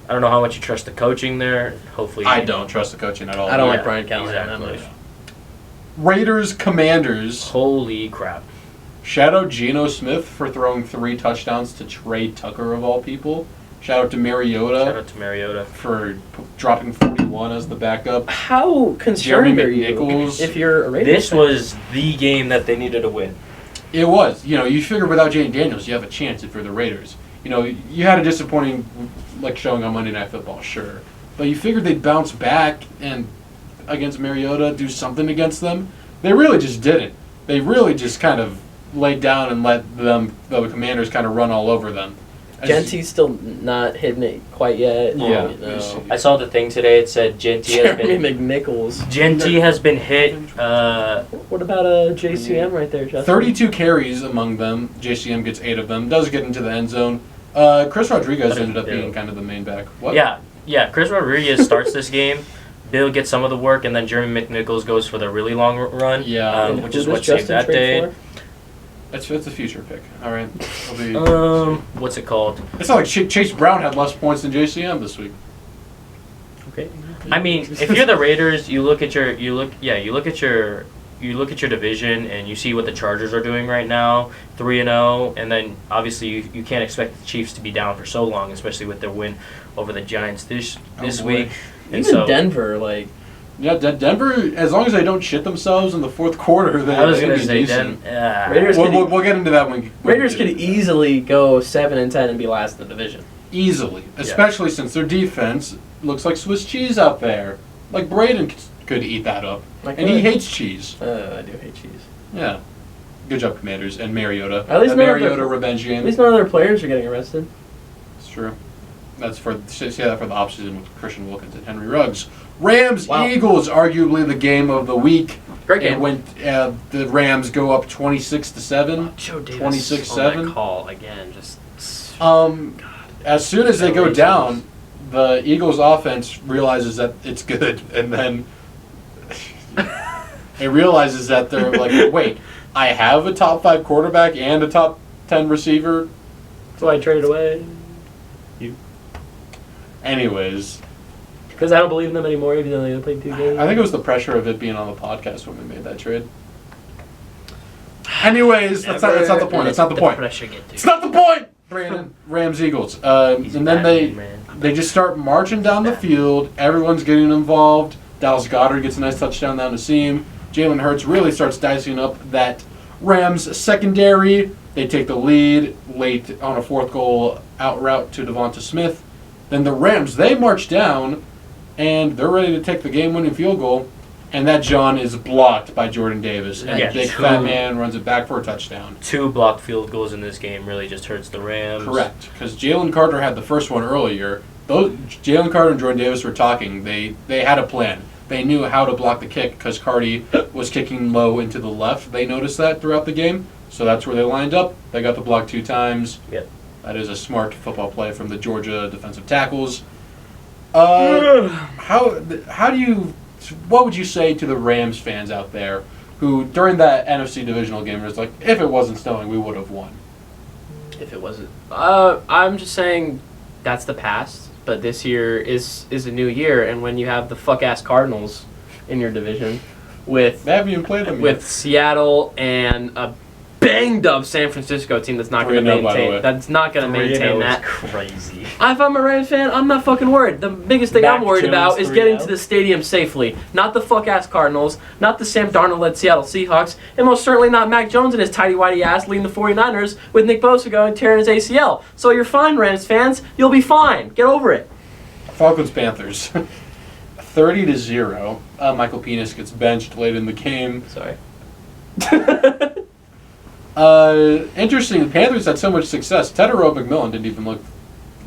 I don't know how much you trust the coaching there. Hopefully, I don't trust the coaching at all. I don't Yeah, like Brian Callahan exactly. that much. Raiders Commanders. Holy crap! Shout out Geno Smith for throwing 3 touchdowns to Trey Tucker of all people. Shout out to Mariota Shout out to Mariota. for dropping 41 as the backup. How concerned Jeremy are you McNichols. if you're a Raiders This fan? was the game that they needed to win. It was. You figure without Jane Daniels, you have a chance if you're the Raiders. You had a disappointing showing on Monday Night Football, sure. But you figured they'd bounce back and against Mariota do something against them. They really just didn't. They really just kind of laid down and let the Commanders kind of run all over them. Genty's still not hitting it quite yet. Yeah. You know. I saw the thing today. It said Genty has Jeremy been McNichols. hit. What about JCM right there, Justin? 32 carries among them. JCM gets 8 of them. Does get into the end zone. Chris Rodriguez ended up being kind of the main back. What? Yeah. Chris Rodriguez starts this game. Bill gets some of the work, and then Jeremy McNichols goes for the really long run. Yeah. And which who is does what saved Justin that trade day. for? It's a future pick. All right. What's it called? It's not like Chase Brown had less points than JCM this week. Okay. I mean, if you're the Raiders, you look at your division and you see what the Chargers are doing right now, 3-0, and then obviously you can't expect the Chiefs to be down for so long, especially with their win over the Giants this boy. week. And Even so Denver, Yeah, Denver, as long as they don't shit themselves in the fourth quarter, I was they'll gonna be say decent. Raiders We'll get into that when Raiders could easily go 7-10 and be last in the division. Easily, especially since their defense looks like Swiss cheese out there. Like Braeden could eat that up, and he hates cheese. I do hate cheese. Yeah, good job, Commanders and Mariota. At least A none of Mariota their- revenge game. At least none of their players are getting arrested. It's true. That's say that for the opposite with Christian Wilkins and Henry Ruggs. Rams Eagles, arguably the game of the week. Great game. It went. The Rams go up 26-7. Joe Davis 26-7. on that call again. Just As soon as they go down, the Eagles offense realizes that it's good, and then It realizes that they're like, wait, I have a top 5 quarterback and a top 10 receiver. So I traded away. Anyways. Because I don't believe in them anymore, even though they only played 2 games. I think it was the pressure of it being on the podcast when we made that trade. Anyways, that's not the point. That's not the point. It's not the point! Braeden, Rams, Eagles. And then they just start marching down the field. Everyone's getting involved. Dallas Goedert gets a nice touchdown down the seam. Jalen Hurts really starts dicing up that Rams secondary. They take the lead late on a 4th goal out route to Devonta Smith. Then the Rams, they march down, and they're ready to take the game-winning field goal. And that John is blocked by Jordan Davis. And the big fat man runs it back for a touchdown. 2 blocked field goals in this game really just hurts the Rams. Correct. Because Jalen Carter had the first one earlier. Jalen Carter and Jordan Davis were talking. They had a plan. They knew how to block the kick because Carty was kicking low into the left. They noticed that throughout the game. So that's where they lined up. They got the block 2 times. Yep. That is a smart football play from the Georgia defensive tackles. How do you... What would you say to the Rams fans out there who, during that NFC divisional game, was like, if it wasn't snowing, we would have won? If it wasn't... I'm just saying that's the past, but this year is a new year, and when you have the fuck-ass Cardinals in your division with... They haven't even played them with yet. Seattle and a banged-up San Francisco team that's not going to maintain... That's not going to maintain that. Crazy. If I'm a Rams fan, I'm not fucking worried. The biggest thing I'm worried about is getting to the stadium safely. Not the fuck-ass Cardinals, not the Sam Darnold-led Seattle Seahawks, and most certainly not Mac Jones and his tighty-whitey ass leading the 49ers with Nick Bosa going tearing his ACL. So you're fine, Rams fans. You'll be fine. Get over it. Falcons-Panthers. 30-0. Michael Penis gets benched late in the game. Sorry. Interesting. The Panthers had so much success. Tedero McMillan didn't even look...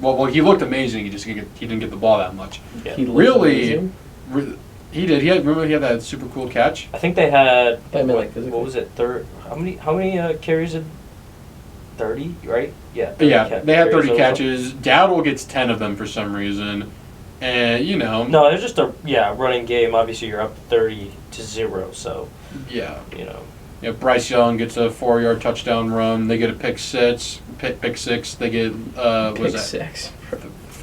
Well, he looked amazing. He didn't get the ball that much. Yeah. He Really, he did. Remember he had that super cool catch. I think they had... What was it? How many carries did... 30, right? Yeah. Yeah, they had 30 catches. Dowdle gets 10 of them for some reason. And, No, it's just a running game. Obviously, you're up 30-0, so... Yeah. Yeah, Bryce Young gets a 4-yard touchdown run. They get a pick six. They get, Pick six.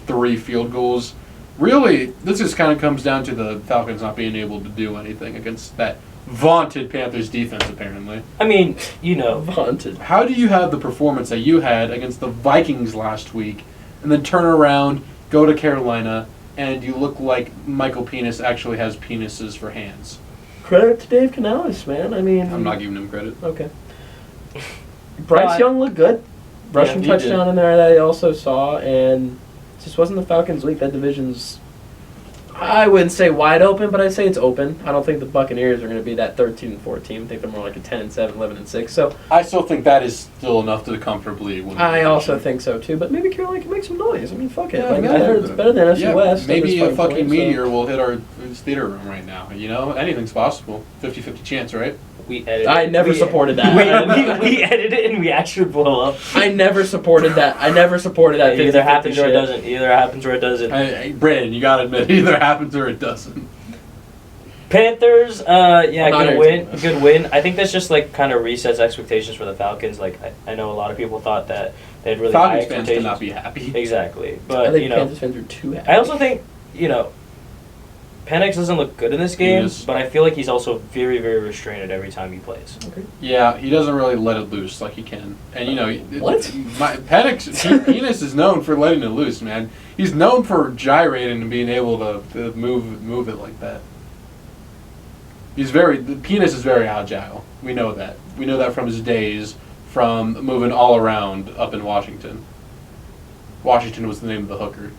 3 field goals. Really, this just kind of comes down to the Falcons not being able to do anything against that vaunted Panthers defense, apparently. I mean, Vaunted. How do you have the performance that you had against the Vikings last week and then turn around, go to Carolina, and you look like Michael Penis actually has penises for hands? Credit to Dave Canales, man. I mean... I'm not giving him credit. Okay. Bryce Young looked good. Rushing touchdown in there that I also saw, and it just wasn't the Falcons' week. That division's, I wouldn't say wide open, but I'd say it's open. I don't think the Buccaneers are going to be that 13-4 team. I think they're more like a 10-7, 11-6. So I still think that is still enough to comfortably win. I also think so too, but maybe Carolina can make some noise. I mean, fuck it. Yeah, I heard it's better than NFC West. Maybe a fucking point, meteor will hit our theater room right now. Anything's possible. 50-50 chance, right? we edited. I never supported that. we edited it and we actually blow up. I never supported that. It either happens or it doesn't. Either happens or it doesn't. Hey, Braeden, you gotta admit, it either happens or it doesn't. Panthers, good win. team. Good win. I think that's just like kind of resets expectations for the Falcons. Like I know a lot of people thought that they had really high Falcons fans expectations. cannot be happy. Exactly, I but think Panthers fans are too happy. I also think Penix doesn't look good in this game, Yes. but I feel like he's also very, very restrained every time he plays. Okay. Yeah, he doesn't really let it loose like he can. And What? Penis is known for letting it loose, man. He's known for gyrating and being able to move it like that. The penis is very agile. We know that. We know that from his days from moving all around up in Washington. Washington was the name of the hooker.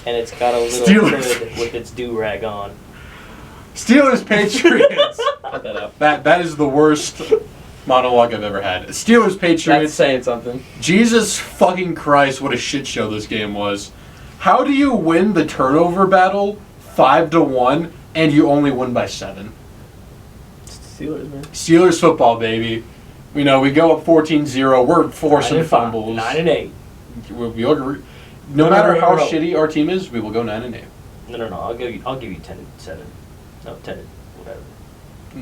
And it's got a little Steelers. hood with its do-rag on. Steelers Patriots. Cut that out. That is the worst monologue I've ever had. Steelers That's Patriots. saying something. Jesus fucking Christ, what a shit show this game was. How do you win the turnover battle 5-1 and you only win by 7? It's the Steelers, man. Steelers football, baby. We go up 14-0. We're forcing fumbles. 9-8. No matter how No. shitty our team is, we will go 9-8. No. I'll give you 10-7. No, 10 whatever.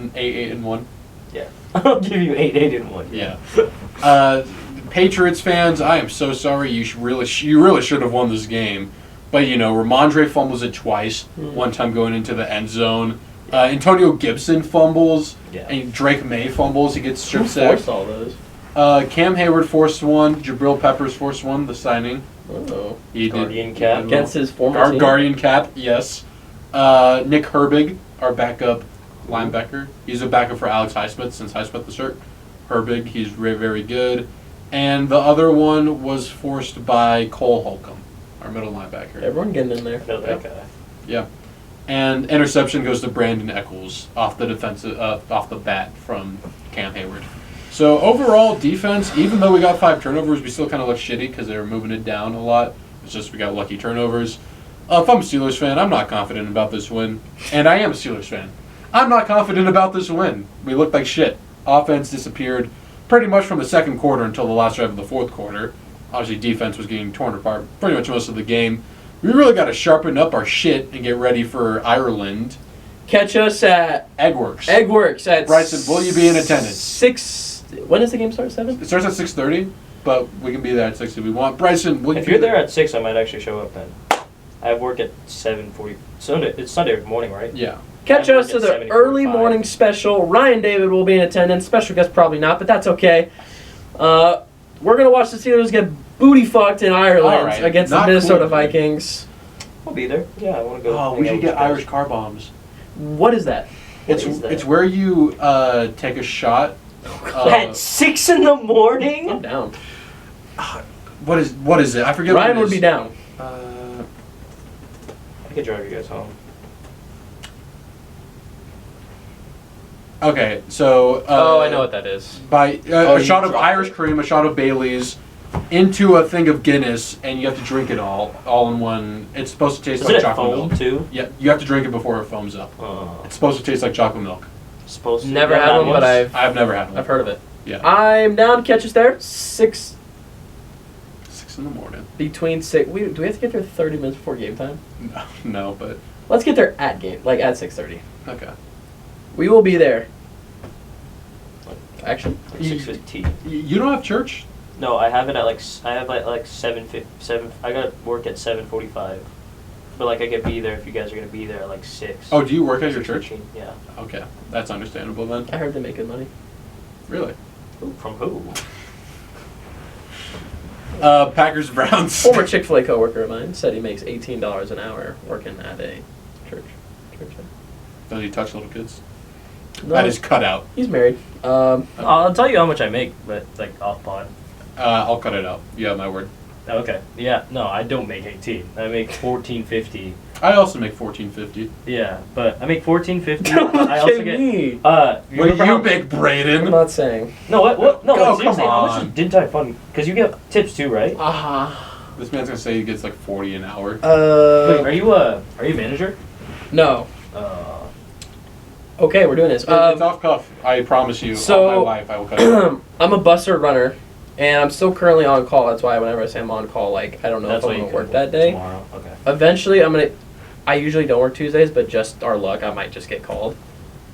8-1. Yeah. I'll give you 8-1. Yeah. Patriots fans, I am so sorry. You really should have won this game. But, Ramondre fumbles it twice. One time going into the end zone. Antonio Gibson fumbles. Yeah. And Drake May fumbles. He gets strip Who sacked. forced all those? Cam Hayward forced one. Jabril Peppers forced one, the signing. Oh. He Guardian cap. Against his former Our team? Guardian cap, yes. Nick Herbig, our backup linebacker. He's a backup for Alex Highsmith since Highsmith was hurt. Herbig, he's very, very good. And the other one was forced by Cole Holcomb, our middle linebacker. Everyone getting in there. No, that guy. Yeah. And interception goes to Brandon Eccles off the bat from Cam Hayward. So overall defense, even though we got 5 turnovers, we still kind of look shitty because they were moving it down a lot. It's just we got lucky turnovers. If I'm a Steelers fan, I'm not confident about this win. And I am a Steelers fan. I'm not confident about this win. We looked like shit. Offense disappeared pretty much from the second quarter until the last drive of the fourth quarter. Obviously, defense was getting torn apart pretty much most of the game. We really got to sharpen up our shit and get ready for Ireland. Catch us at Eggworks. Eggworks at Bryson, will you be in attendance? 6. When does the game start? 7? It starts at 6:30, but we can be there at 6 if we want. Bryson, will you If be you're there at 6, I might actually show up then. I have work at 7:40. It's Sunday morning, right? Yeah. Catch I us work to at the 7:45. early morning special. Ryan David will be in attendance. Special guest probably not, but that's okay. We're going to watch the Steelers get booty fucked in Ireland All right. against the Not Minnesota cool. Vikings. I'll be there. Yeah, I want to go. Oh, hang we out should with get you guys. Irish car bombs. What is that? What is that? It's where you take a shot. At 6 in the I'm morning? down. What is it? I forget. Ryan what it would is. be down. I could drive you guys home. Okay, so. I know what that is. By Oh, a you shot of dropped Irish it. cream, a shot of Bailey's, into a thing of Guinness, and you have to drink it all in one. It's supposed to taste Is like it chocolate foam milk. too? Yeah, you have to drink it before it foams up. It's supposed to taste like chocolate milk. Supposed to. Never Yeah, had that one, but was- I've never had one. I've heard of it. Yeah. I'm down to catch us there. 6 6 in the morning. between 6. Do we have to get there 30 minutes before game time? No, but Let's get there at game, like at 6:30. okay. We will be there. Actually, Like 6:15. You don't have church? No, I have it at like 7. I got work at 7:45. But like I could be there if you guys are gonna be there at like 6. Oh, do you work at your church? 6:15, yeah. Okay, that's understandable then. I heard they make good money. Really? From who? Packers Browns. Former Chick-fil-A coworker of mine said he makes $18 an hour working at a church. Does he touch little kids? No, That is cut out. he's married. I'll tell you how much I make, but like off pod. I'll cut it out. You have my word. Okay. Yeah. No, I don't make 18. I make 14.50. I also make $14.50. Yeah, but I make 14.50. Don't look I also at get. me. You What remember do how- you make, I'm Braeden? not saying. No, what? No, Oh, seriously, come how much on. is Din Tai Fun? Because you get tips too, right? This man's gonna say he gets like 40 an hour. Wait, are you a manager? No. Okay, we're doing this. It's off cuff. I promise you. so- all my life, I will cut it out. I'm a busser runner, and I'm still currently on call. That's why whenever I say I'm on call, like I don't know That's if why I'm you gonna work could that day. Tomorrow. Okay. Eventually, I usually don't work Tuesdays, but just our luck, I might just get called.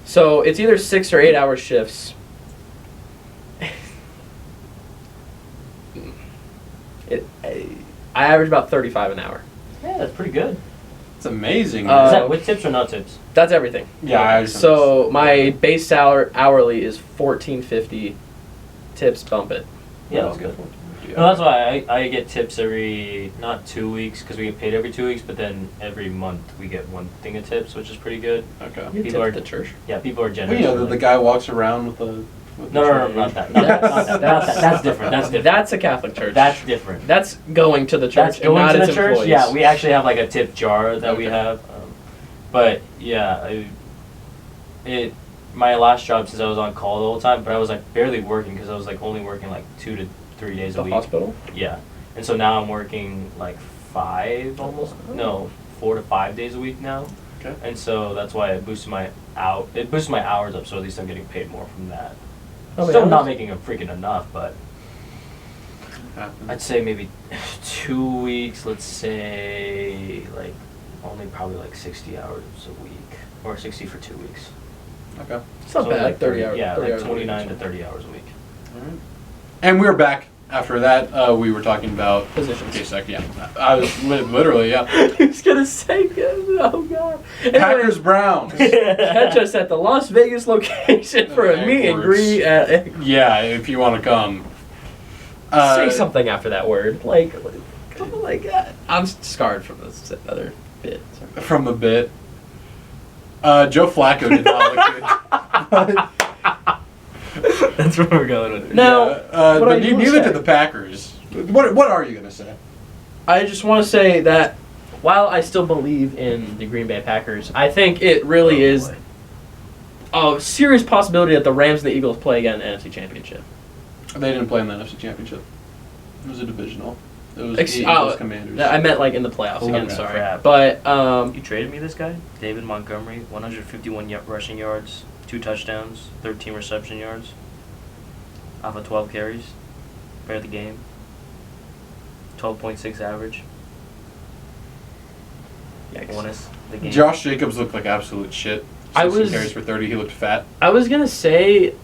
So it's either 6 or 8 hour shifts. I average about 35 an hour. Yeah, that's pretty good. It's amazing. Uh, Is that with tips or not tips? That's everything. yeah, I So my base salary hourly is $14.50. Tips bump it. Yeah, that's good. Yeah. No, that's why I get tips every, not 2 weeks, because we get paid every 2 weeks, but then every month we get one thing of tips, which is pretty good. Okay. You People tip are- at the church. Yeah, people are Well, generous. you know, for, the like- guy walks around with the. No, not that. Not that. Not that. That's different. That's different. That's a Catholic church. That's different. That's going to the church That's and going not to the its church. employees. Yeah, we actually have like a tip jar that we Okay. have. But yeah, my last job since I was on call the whole time, but I was like barely working because I was like only working like 2 to 3 days The a week. hospital? Yeah, and so now I'm working like 5 almost. No, 4 to 5 days a week now. Okay. And so that's why it boosted my hours up. So at least I'm getting paid more from that. How many Still not hours? making a freaking enough, but Happens. I'd say maybe 2 weeks. Let's say like only probably like 60 hours a week, or 60 for 2 weeks. Okay. It's not So bad. like 30 hours. Yeah, 30 like hours a 29 to week. 30 hours a week. Alright. And we're back. After that, we were talking about Positions. K-Sec, yeah. I was literally, yeah. He was gonna say, oh god. Packers Browns. Catch us at the Las Vegas location for a meet and greet at. Yeah, if you want to come. Say something after that word. Like, come on, like, I'm scarred from this other bit. Sorry. From the bit. Joe Flacco did not look good. That's where we're going with it. Now, what I but do neither say- did the Packers. What are you going to say? I just want to say that while I still believe in the Green Bay Packers, I think it really is a serious possibility that the Rams and the Eagles play again in the NFC Championship. They didn't play in the NFC Championship. It was a divisional. It was the Eagles Commanders. I meant like in the playoffs again, Okay. sorry. Crap. But, You traded me this guy? David Montgomery, 151 rushing yards, 2 touchdowns, 13 reception yards, off of 12 carries, player of the game, 12.6 average. yikes. Won us the game. Josh Jacobs looked like absolute shit. I 16 was- carries for 30. He looked fat. I was going to say,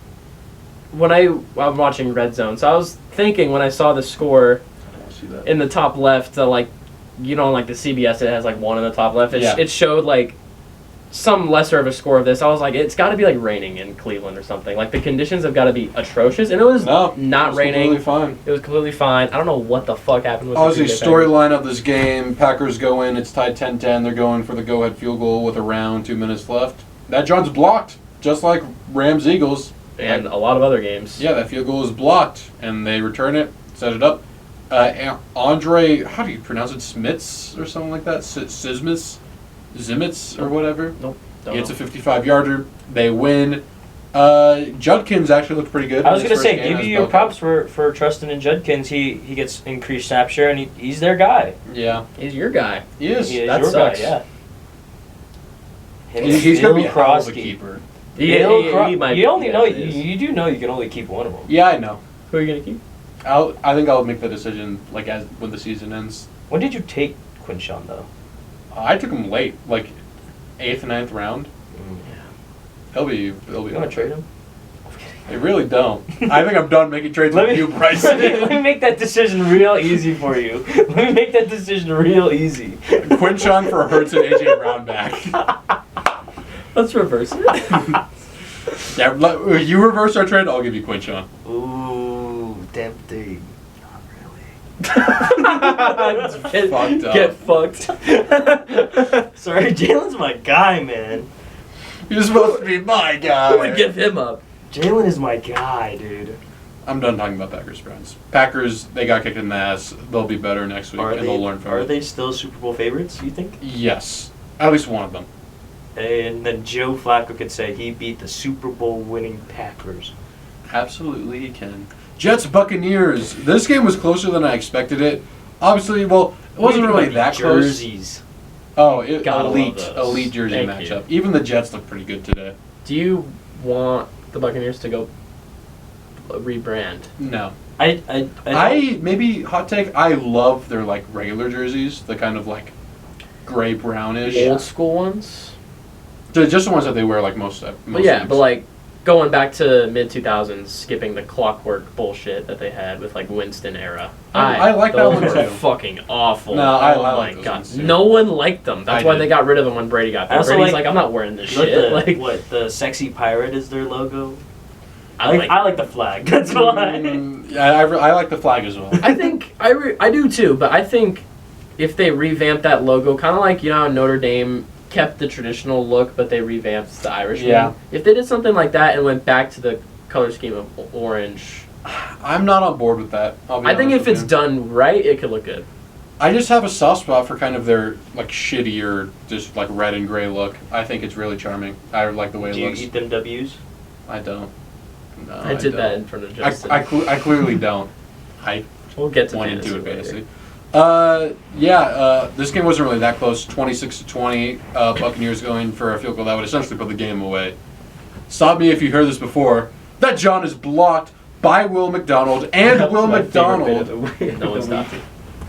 when I'm watching Red Zone, so I was thinking when I saw the score I don't see that. in the top left, like, you know, like the CBS, it has like 1 in the top left. Yeah. It showed like some lesser of a score of this. I was like, it's got to be like raining in Cleveland or something. Like the conditions have got to be atrocious, and it was No, not it was raining. completely fine. It was completely fine. I don't know what the fuck happened with Obviously, the Green Bay storyline of this game, Packers go in, it's tied 10-10. They're going for the go-ahead field goal with around 2 minutes left. That John's blocked, just like Rams-Eagles. Packers. And a lot of other games. Yeah, that field goal is blocked, and they return it, set it up. Andre, how do you pronounce it? Smits or something like that? Zimitz or whatever. Nope. It's a 55-yarder. They win. Judkins actually looked pretty good. I was in going his to first say, game give as you your Bell props for trusting in Judkins. He gets increased snap share, and he's their guy. Yeah, He's your guy. he is. He is That your sucks. guy, yeah. Him He's and going to be a Bill hell of a Krosky. keeper. He might You only be, know yeah, it is. you do know you can only keep one of them. Yeah, I know. Who are you going to keep? I think I'll make the decision like as when the season ends. When did you take Quinshon though? I took him late, like 8th, 9th round. He'll be. You want to trade him? They really don't. I think I'm done making trades with you, Bryson. let me make that decision real easy for you. Let me make that decision real easy. Quinshon for Hurts and AJ Brown back. Let's reverse it. Yeah, you reverse our trade, I'll give you Quinshon. Ooh, tempting. Not really. Get fucked. Sorry, Jalen's my guy, man. You're supposed to be my guy. Who would give him up? Jalen is my guy, dude. I'm done talking about Packers Browns. Packers, they got kicked in the ass. They'll be better next week, and they'll learn from it. Are they still Super Bowl favorites, you think? Yes. At least one of them. And then Joe Flacco could say he beat the Super Bowl winning Packers. Absolutely, he can. Jets Buccaneers. This game was closer than I expected it. Obviously, well, it wasn't really that close. Jerseys. Oh, Gotta love elite those. jersey Thank matchup. Even the Jets look pretty good today. Do you want the Buccaneers to go rebrand? No, I maybe hot take. I love their like regular jerseys, the kind of like gray brownish. Old school ones? Just the ones that they wear like most. But yeah, leagues. but like going back to mid 2000s, skipping the clockwork bullshit that they had with like Winston era. I like that those one were too. fucking awful. No, I oh like my those god, ones too. no one liked them. That's I why did. they got rid of them when Brady got I there. also Brady's like- like, I'm not wearing this You like shit. the, Like, what, the sexy pirate is their logo? I like. I like the flag. That's why. Yeah, I like the flag as well. I think I do too, but I think if they revamp that logo, kind of like you know how Notre Dame kept the traditional look, but they revamped the Irish Yeah. name. If they did something like that and went back to the color scheme of orange, I'm not on board with that. I'll be I think honest if with it's you. done right, it could look good. I just have a soft spot for kind of their like shittier, just like red and gray look. I think it's really charming. I like the way Do it you looks. eat them W's? I don't. No, I did don't. that in front of Justin. I clearly don't. I We'll get to went fantasy into it later. fantasy. This game wasn't really that close. 26-20. Buccaneers going for a field goal that would essentially put the game away. Stop me if you heard this before. That John is blocked by Will McDonald, and That was Will my favorite bit McDonald of the week. No one stopped me.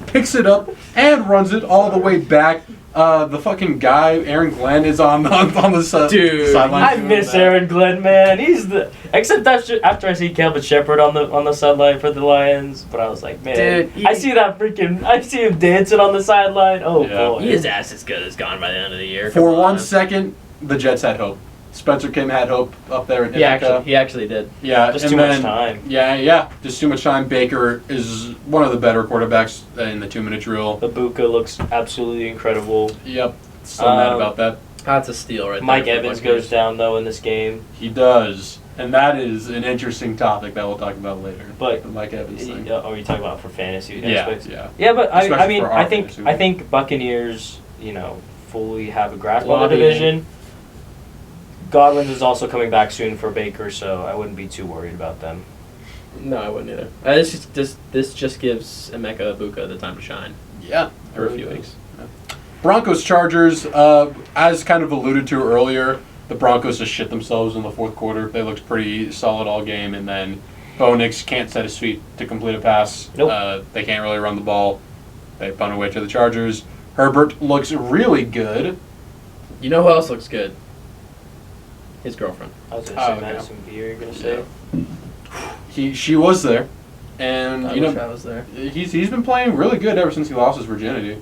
picks it up and runs it all the way back. The fucking guy, Aaron Glenn, is on the Dude, sideline. I doing miss that. Aaron Glenn, man. He's the except after I see Calvin Shepard on the sideline for the Lions, but I was like, man, Dude, I see him dancing on the sideline. Oh Yeah. boy, His ass is good as gone by the end of the year. For Come 1 on. second, the Jets had hope. Spencer Kim had hope up there in He Ithaca. actually did. Yeah, just and too much then- time. Yeah, just too much time. Baker is one of the better quarterbacks in the 2-minute drill. Ibuka looks absolutely incredible. Yep, so mad about that. That's a steal right Mike there. Evans goes down though in this game, He does, and that is an interesting topic that we'll talk about later. but The Mike Evans thing. are you talking about for fantasy Yeah, aspects? yeah. Yeah, but I Especially mean, for our fantasy. I think Buccaneers, fully have a grasp on the Lobbying. division. Godwin is also coming back soon for Baker, so I wouldn't be too worried about them. No, I wouldn't either. This just gives Emeka Ibuka the time to shine Yeah, for a few weeks. Broncos Chargers, as kind of alluded to earlier, the Broncos just shit themselves in the fourth quarter. They looked pretty solid all game, and then Bo Nix can't set his feet to complete a pass. Nope. They can't really run the ball. They punt away to the Chargers. Herbert looks really good. You know who else looks good? His girlfriend. I was going to say okay. Madison Beer, you're going to say? She was there, and I you wish know I was there. he's been playing really good ever since he lost his virginity.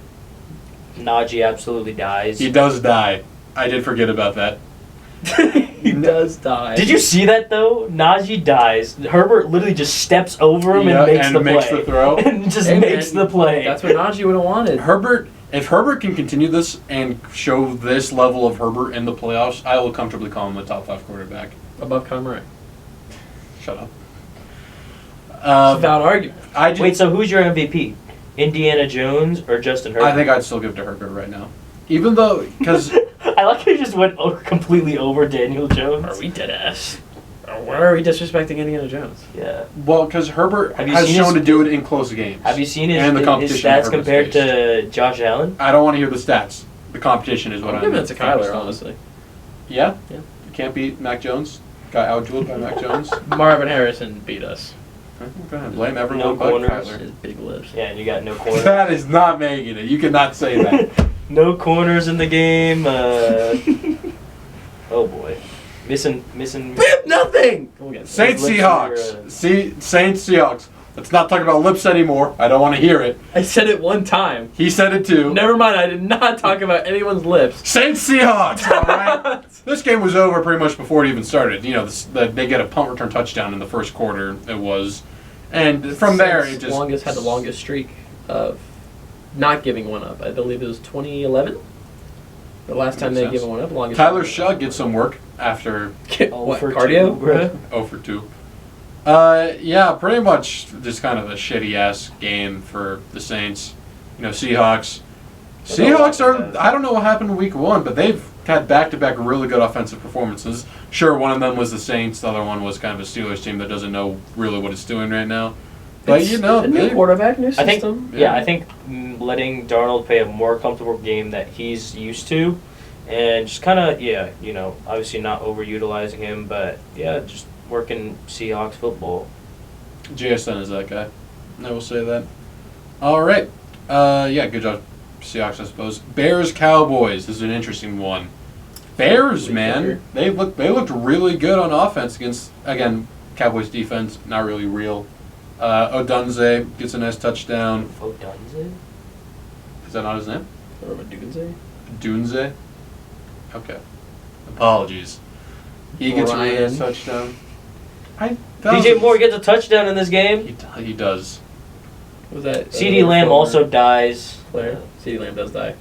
Najee absolutely dies. He does die. I did forget about that. He does die. Did you see that though? Najee dies. Herbert literally just steps over him Yeah, and makes the play. throw. And just Hey, makes man, the play. That's what Najee would have wanted. If Herbert can continue this and show this level of Herbert in the playoffs, I will comfortably call him a top 5 quarterback. Above Kyler Murray. Shut up. It's without argument. Wait, so who's your MVP? Indiana Jones or Justin Herbert? I think I'd still give it to Herbert right now, even though because I like how you just went completely over Daniel Jones. Are we dead ass? Why are we disrespecting Indiana Jones? Yeah. because Herbert Have you has seen shown his- to do it in close games. Have you seen his And the competition that stats Herbert's compared faced. to Josh Allen? I don't want to hear the stats. The competition is what I'm I'm giving it to focused Kyler, on. honestly. Yeah. Yeah. You can't beat Mac Jones. Got outdueled by Mac Jones. Marvin Harrison beat us. Go ahead, blame everyone No but corners. Kyler. His big lips. Yeah, and you got no corners. That is not making it. You cannot say that. No corners in the game. Oh boy, missing. We have nothing! We'll get Saints lips Seahawks. are, Saints Seahawks. Let's not talk about lips anymore. I don't want to hear it. I said it one time. He said it too. Never mind, I did not talk about anyone's lips. Saints Seahawks. All right. This game was over pretty much before it even started. They get a punt return touchdown in the first quarter. It was, and from there it just had the longest streak of not giving one up. I believe it was 2011. The last time Makes they sense. given one up. Longest. Tyler Shug gets some work after What, for cardio? 2, bro. 0 for 2. Yeah, pretty much just kind of a shitty ass game for the Saints. Seahawks. Seahawks are. I don't know what happened in week 1, but they've had back-to-back really good offensive performances. Sure, one of them was the Saints. The other one was kind of a Steelers team that doesn't know really what it's doing right now. But It's a new quarterback, new I think. system. Yeah, I think letting Darnold play a more comfortable game that he's used to, and just kind of obviously not overutilizing him, but yeah, just working Seahawks football. JSN is that guy. I will say that. All right. Yeah, good job, Seahawks, I suppose. Bears Cowboys is an interesting one. Bears, man, they looked really good on offense against, again, Cowboys defense, not really real. Odunze gets a nice touchdown. Odunze? Is that not his name? Or what Dunze? Dunze? Okay. Apologies. He gets a Ryan. nice touchdown. DJ Moore gets a touchdown in this game. He does. Was that CeeDee Lamb also dies. Player. CeeDee Lamb does die.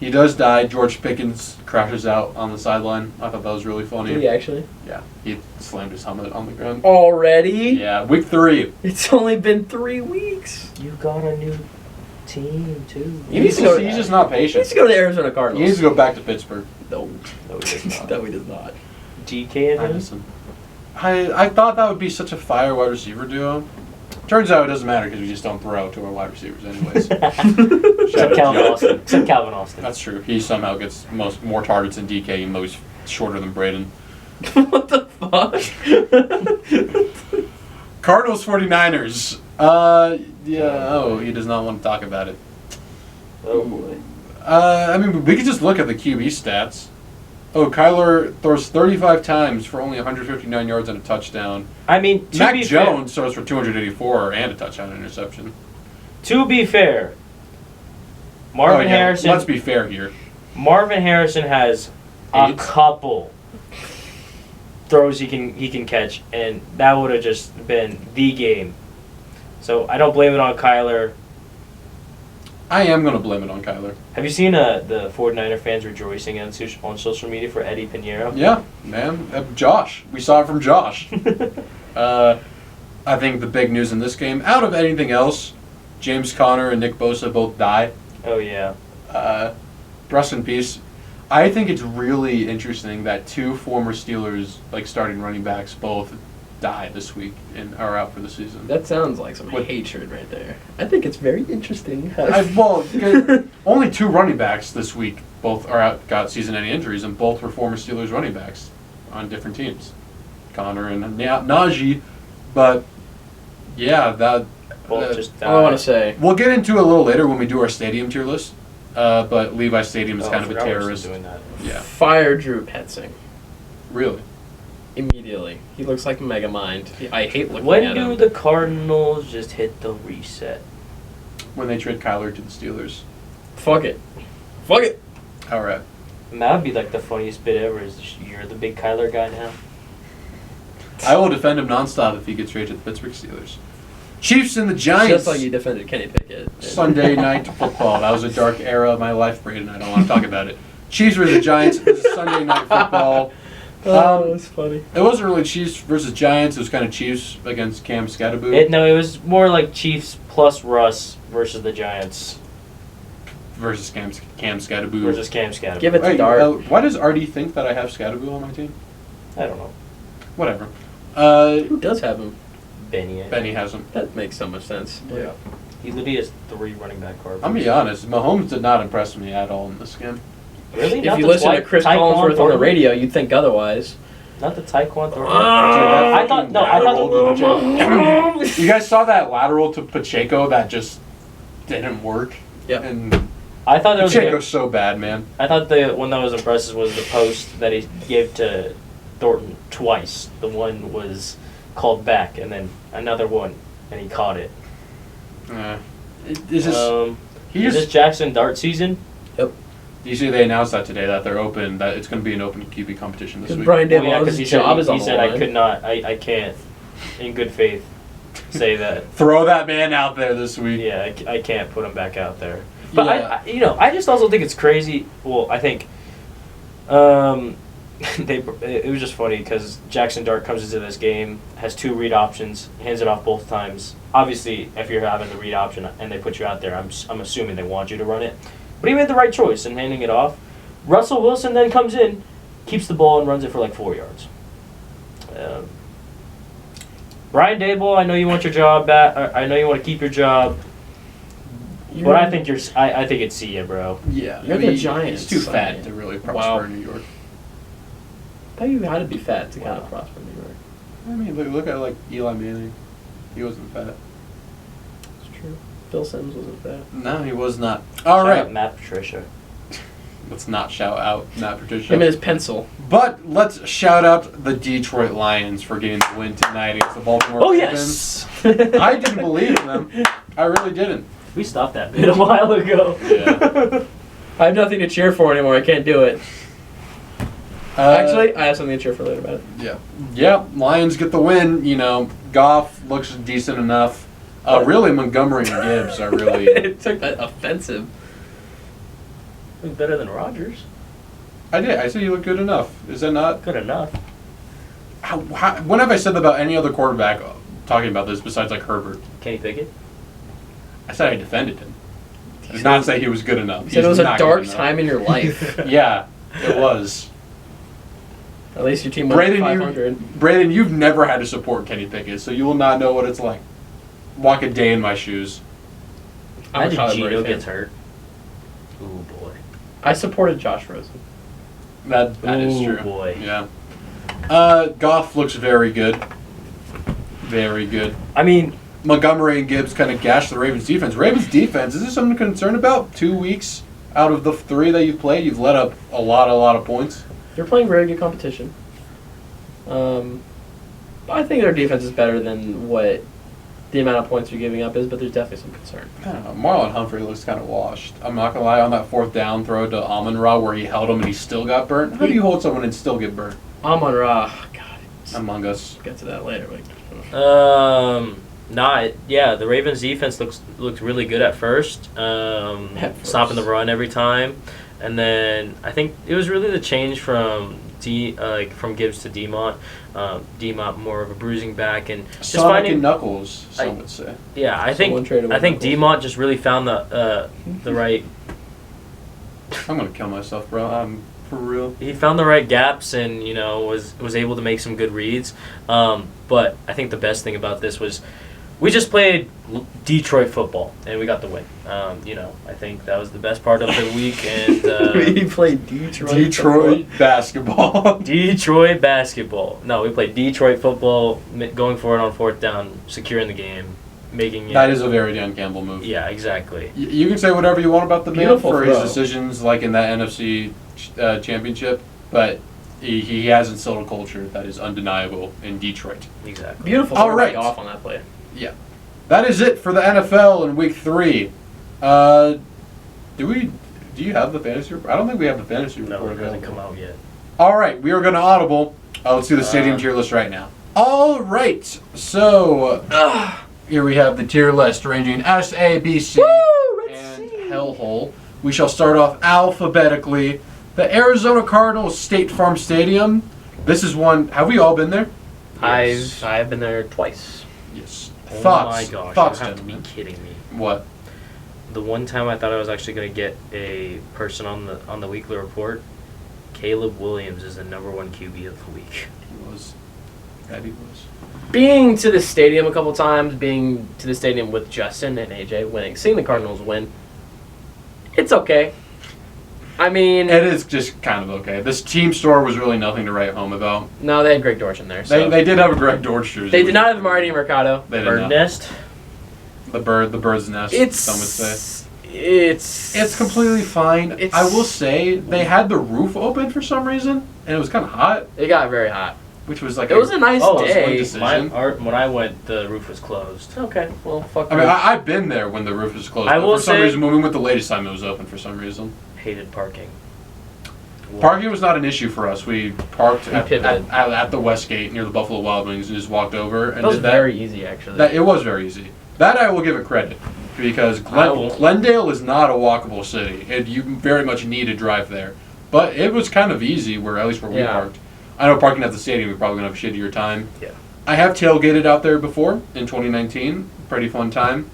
He does die. George Pickens crashes out on the sideline. I thought that was really funny. Did he actually? Yeah, he slammed his helmet on the ground. Already? Yeah, week 3. It's only been 3 weeks. You got a new team too. He's just not He needs patient. to go to the Arizona He Cardinals. needs to go back to Pittsburgh. No. No, he does not. No, he does not. DK and him? Listen, I thought that would be such a fire wide receiver duo. Turns out it doesn't matter because we just don't throw to our wide receivers anyways. Except Calvin Joe. Austin. Except Calvin Austin. That's true. He somehow gets more targets than DK, even though he's shorter than Braeden. What the fuck? Cardinals 49ers. Yeah. Oh, he does not want to talk about it. Oh boy. I mean, we could just look at the QB stats. Oh, Kyler throws 35 times for only 159 yards and a touchdown. I mean, Mac Jones throws for 284 and a touchdown and interception. To be fair, Marvin Harrison. Let's be fair here. Marvin Harrison has a couple throws he can catch, and that would have just been the game. So I don't blame it on Kyler. I am going to blame it on Kyler. Have you seen the 49er fans rejoicing on social media for Eddie Pinheiro? Yeah, man. Josh. We saw it from Josh. I think the big news in this game, out of anything else, James Conner and Nick Bosa both die. Oh, yeah. Rest in peace. I think it's really interesting that two former Steelers, starting running backs, both die this week and are out for the season. That sounds like some hatred right there. I think it's very interesting. Only two running backs this week both are out, got season-ending injuries, and both were former Steelers running backs on different teams, Connor and Najee. But yeah, both just died. All I want to say. We'll get into it a little later when we do our stadium tier list. But Levi Stadium is kind of a terrorist. Doing that. Yeah, Fire Drew Petzing. really. Immediately. He looks like Megamind. I hate looking When at him. do the Cardinals just hit the reset? When they trade Kyler to the Steelers. Fuck it. Fuck it. All right. And that would be like the funniest bit ever. Is you're the big Kyler guy now? I will defend him nonstop if he gets traded to the Pittsburgh Steelers. Chiefs and the Giants. Just like you defended Kenny Pickett. Sunday night football. That was a dark era of my life, Braeden. I don't want to talk about it. Chiefs versus the Giants. This is Sunday night football. That's funny. It wasn't really Chiefs versus Giants. It was kind of Chiefs against Cam Scatterboo. No, it was more like Chiefs plus Russ versus the Giants. Versus Cam Scatterboo. Versus Cam Scatterboo. Give it to Dart. Why does Artie think that I have Scatterboo on my team? I don't know. Whatever. Who does have him? Benny has him. That makes so much sense. Yeah. He literally has 3 running back cards. I'm going to be honest. Mahomes did not impress me at all in this game. Really? If you listen to Chris Collinsworth on the radio, you'd think otherwise. Not the Tyquan Thornton. I thought. You guys saw that lateral to Pacheco that just didn't work? Yep. And I thought there was Pacheco's so bad, man. I thought the one that was impressive was the post that he gave to Thornton twice. The one was called back, and then another one, and he caught it. Is this Jackson Dart season? Yep. You see, they announced that today that they're open. That it's going to be an open QB competition this week. Brian Daboll's Because he job is on he the said line. I could not. I can't, in good faith, say that. Throw that man out there this week. Yeah, I can't put him back out there. But Yeah. I just also think it's crazy. Well, I think, it was just funny because Jackson Dart comes into this game, has 2 read options, hands it off both times. Obviously, if you're having the read option and they put you out there, I'm assuming they want you to run it. But he made the right choice in handing it off. Russell Wilson then comes in, keeps the ball, and runs it for like 4 yards. Brian Daboll, I know you want your job back. I know you want to keep your job. But I think I think it's see ya, bro. Yeah. You're the Giants. He's too fat to really prosper in New York. I thought you had to be fat to kind of prosper in New York. I mean, look at Eli Manning. He wasn't fat. It's true. Phil Simms wasn't fat. No, he was not. All Shout right. out Matt Patricia. Let's not shout out Matt Patricia. Him and his pencil. But let's shout out the Detroit Lions for getting the win tonight against the Baltimore Ravens. Yes! I didn't believe in them. I really didn't. We stopped that bit a while ago. Yeah. I have nothing to cheer for anymore. I can't do it. Actually, I have something to cheer for later about it. Yeah. Yeah, Lions get the win. You know, Goff looks decent enough. Really, Montgomery and Gibbs are really... It took that offensive. Better than Rodgers. I did. I said you look good enough. Is that not... Good enough. When have I said that about any other quarterback talking about this besides like Herbert? Kenny Pickett? I said I defended him. I did not say he was good enough. You said it was a dark time in your life. Yeah, it was. At least your team went 500. Braeden, you've never had to support Kenny Pickett, so you will not know what it's like. Walk a day in my shoes. I'm a Imagine Kyler Gino Murray fan. gets hurt. Ooh, boy. I supported Josh Rosen. That is Ooh, true. boy. Yeah. Goff looks very good. Very good. I mean... Montgomery and Gibbs kind of gashed the Ravens' defense. Ravens' defense, is this something to concern about? 2 weeks out of the 3 that you've played, you've let up a lot of points. You're playing very good competition. I think their defense is better than what the amount of points you're giving up is, but there's definitely some concern. I don't know. Marlon Humphrey looks kind of washed. I'm not going to lie, on that 4th down throw to Amon-Ra where he held him and he still got burnt. How do you hold someone and still get burnt? Amon-Ra, God. Among Us. Get to that later. The Ravens defense looked really good at first. Stopping the run every time. And then I think it was really the change from from Gibbs to DeMont. DeMont more of a bruising back and just Sonic finding and Knuckles, some would say. Yeah, I think DeMont just really found the right. I'm gonna kill myself, bro. I'm for real. He found the right gaps and was able to make some good reads. But I think the best thing about this was we just played Detroit football and we got the win. I think that was the best part of the week. And we played Detroit basketball. Detroit basketball. No, we played Detroit football, going for it on 4th down, securing the game, making it. That is a very Dan Campbell move. Yeah, exactly. You can say whatever you want about the man Beautiful for his throw. decisions, like in that NFC championship, but he has instilled a culture that is undeniable in Detroit. Exactly. Beautiful. All right. Off on that play. Yeah. That is it for the NFL in Week 3. Do you have the fantasy report? I don't think we have the fantasy report. No, it hasn't available. come out yet. All right, we are going to audible. Let's do the stadium tier list right now. All right, so here we have the tier list ranging S, A, B, C, and hellhole. We shall start off alphabetically. The Arizona Cardinals State Farm Stadium. This is one. Have we all been there? Yes. I've been there twice. Yes. Oh Thoughts? my gosh! Thoughts, You have to be gentlemen? kidding me. What? The one time I thought I was actually going to get a person on the weekly report, Caleb Williams is the number 1 QB of the week. He was. That he was. Being to the stadium a couple times, being to the stadium with Justin and AJ winning, seeing the Cardinals win, it's okay. I mean, It is just kind of okay. This team store was really nothing to write home about. no, they had Greg Dortch in there. So. They did have a Greg Dortch jersey. They did not have Marty Mercado. They did Bird not. nest. The bird's nest. Some would say. It's completely fine. I will say they had the roof open for some reason, and it was kind of hot, It got very hot. which was like It was a nice one day. decision. When I went, the roof was closed. Okay, well, fuck. I mean, you. I've been there when the roof was closed. I but will for some say- reason, when we went the latest time, it was open for some reason. Hated parking. Parking was not an issue for us. We parked We at pivoted. the West Gate near the Buffalo Wild Wings and just walked over. And that was did that. very easy, actually. It was very easy. That I will give it credit. Because Glendale is not a walkable city. You very much need to drive there. But it was kind of easy, at least where we Yeah. parked. I know parking at the stadium, we're probably going to have a shittier time. Yeah. I have tailgated out there before in 2019. Pretty fun time.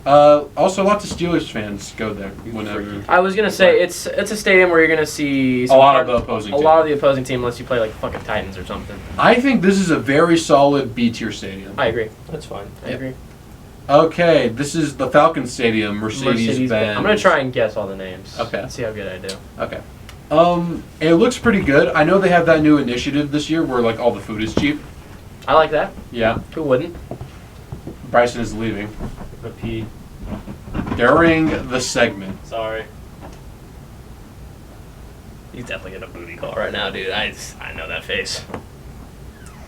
Also, lots of Steelers fans go there whenever. I was gonna say it's a stadium where you're gonna see A lot of the opposing team. a lot of the opposing team, unless you play like fucking Titans or something. I think this is a very solid B-tier stadium. I agree. That's fine. I agree. Okay, this is the Falcons Stadium, Mercedes-Benz. I'm gonna try and guess all the names. Okay. Let's see how good I do. Okay. It looks pretty good. I know they have that new initiative this year where like all the food is cheap. I like that. Yeah. Who wouldn't? Bryson is leaving Repeat. during the segment. Sorry. He's definitely getting a booty call right now, dude. I know that face.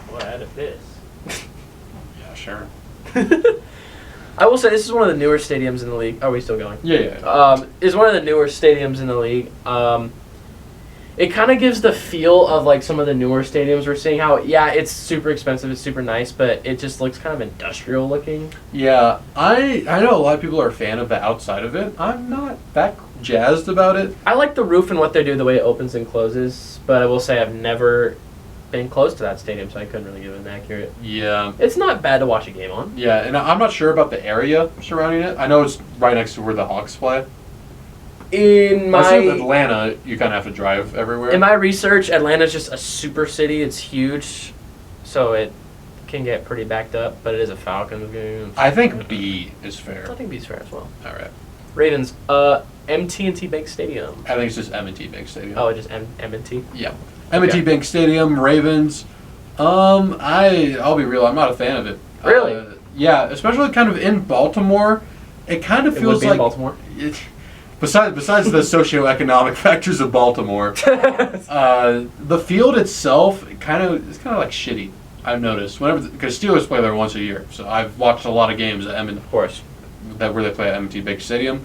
What out of this? Yeah, sure. I will say this is one of the newer stadiums in the league. Are we still going? Yeah. Is one of the newer stadiums in the league. It kind of gives the feel of like some of the newer stadiums we're seeing. How it's super expensive, it's super nice, but it just looks kind of industrial looking. Yeah, I know a lot of people are a fan of the outside of it. I'm not that jazzed about it. I like the roof and what they do, the way it opens and closes. But I will say I've never been close to that stadium, so I couldn't really give it an accurate. Yeah. It's not bad to watch a game on. Yeah, and I'm not sure about the area surrounding it. I know it's right next to where the Hawks play. In I see my Atlanta, you kind of have to drive everywhere. in my research, Atlanta's just a super city. It's huge, so it can get pretty backed up. But it is a Falcons game. I think B is I fair. think B's fair as well. All right. Ravens, M&T Bank Stadium. I think it's just M&T Bank Stadium. Oh, just M&T. Yeah. M&T Okay. Bank Stadium, Ravens. I'll be real, I'm not a fan of it. Really? Yeah, especially kind of in Baltimore. It kind of It feels would be like in Baltimore. Besides the socioeconomic factors of Baltimore, the field itself it's kind of like shitty. I've noticed because Steelers play there once a year, so I've watched a lot of games at Of course. where they play at M&T Bank Stadium.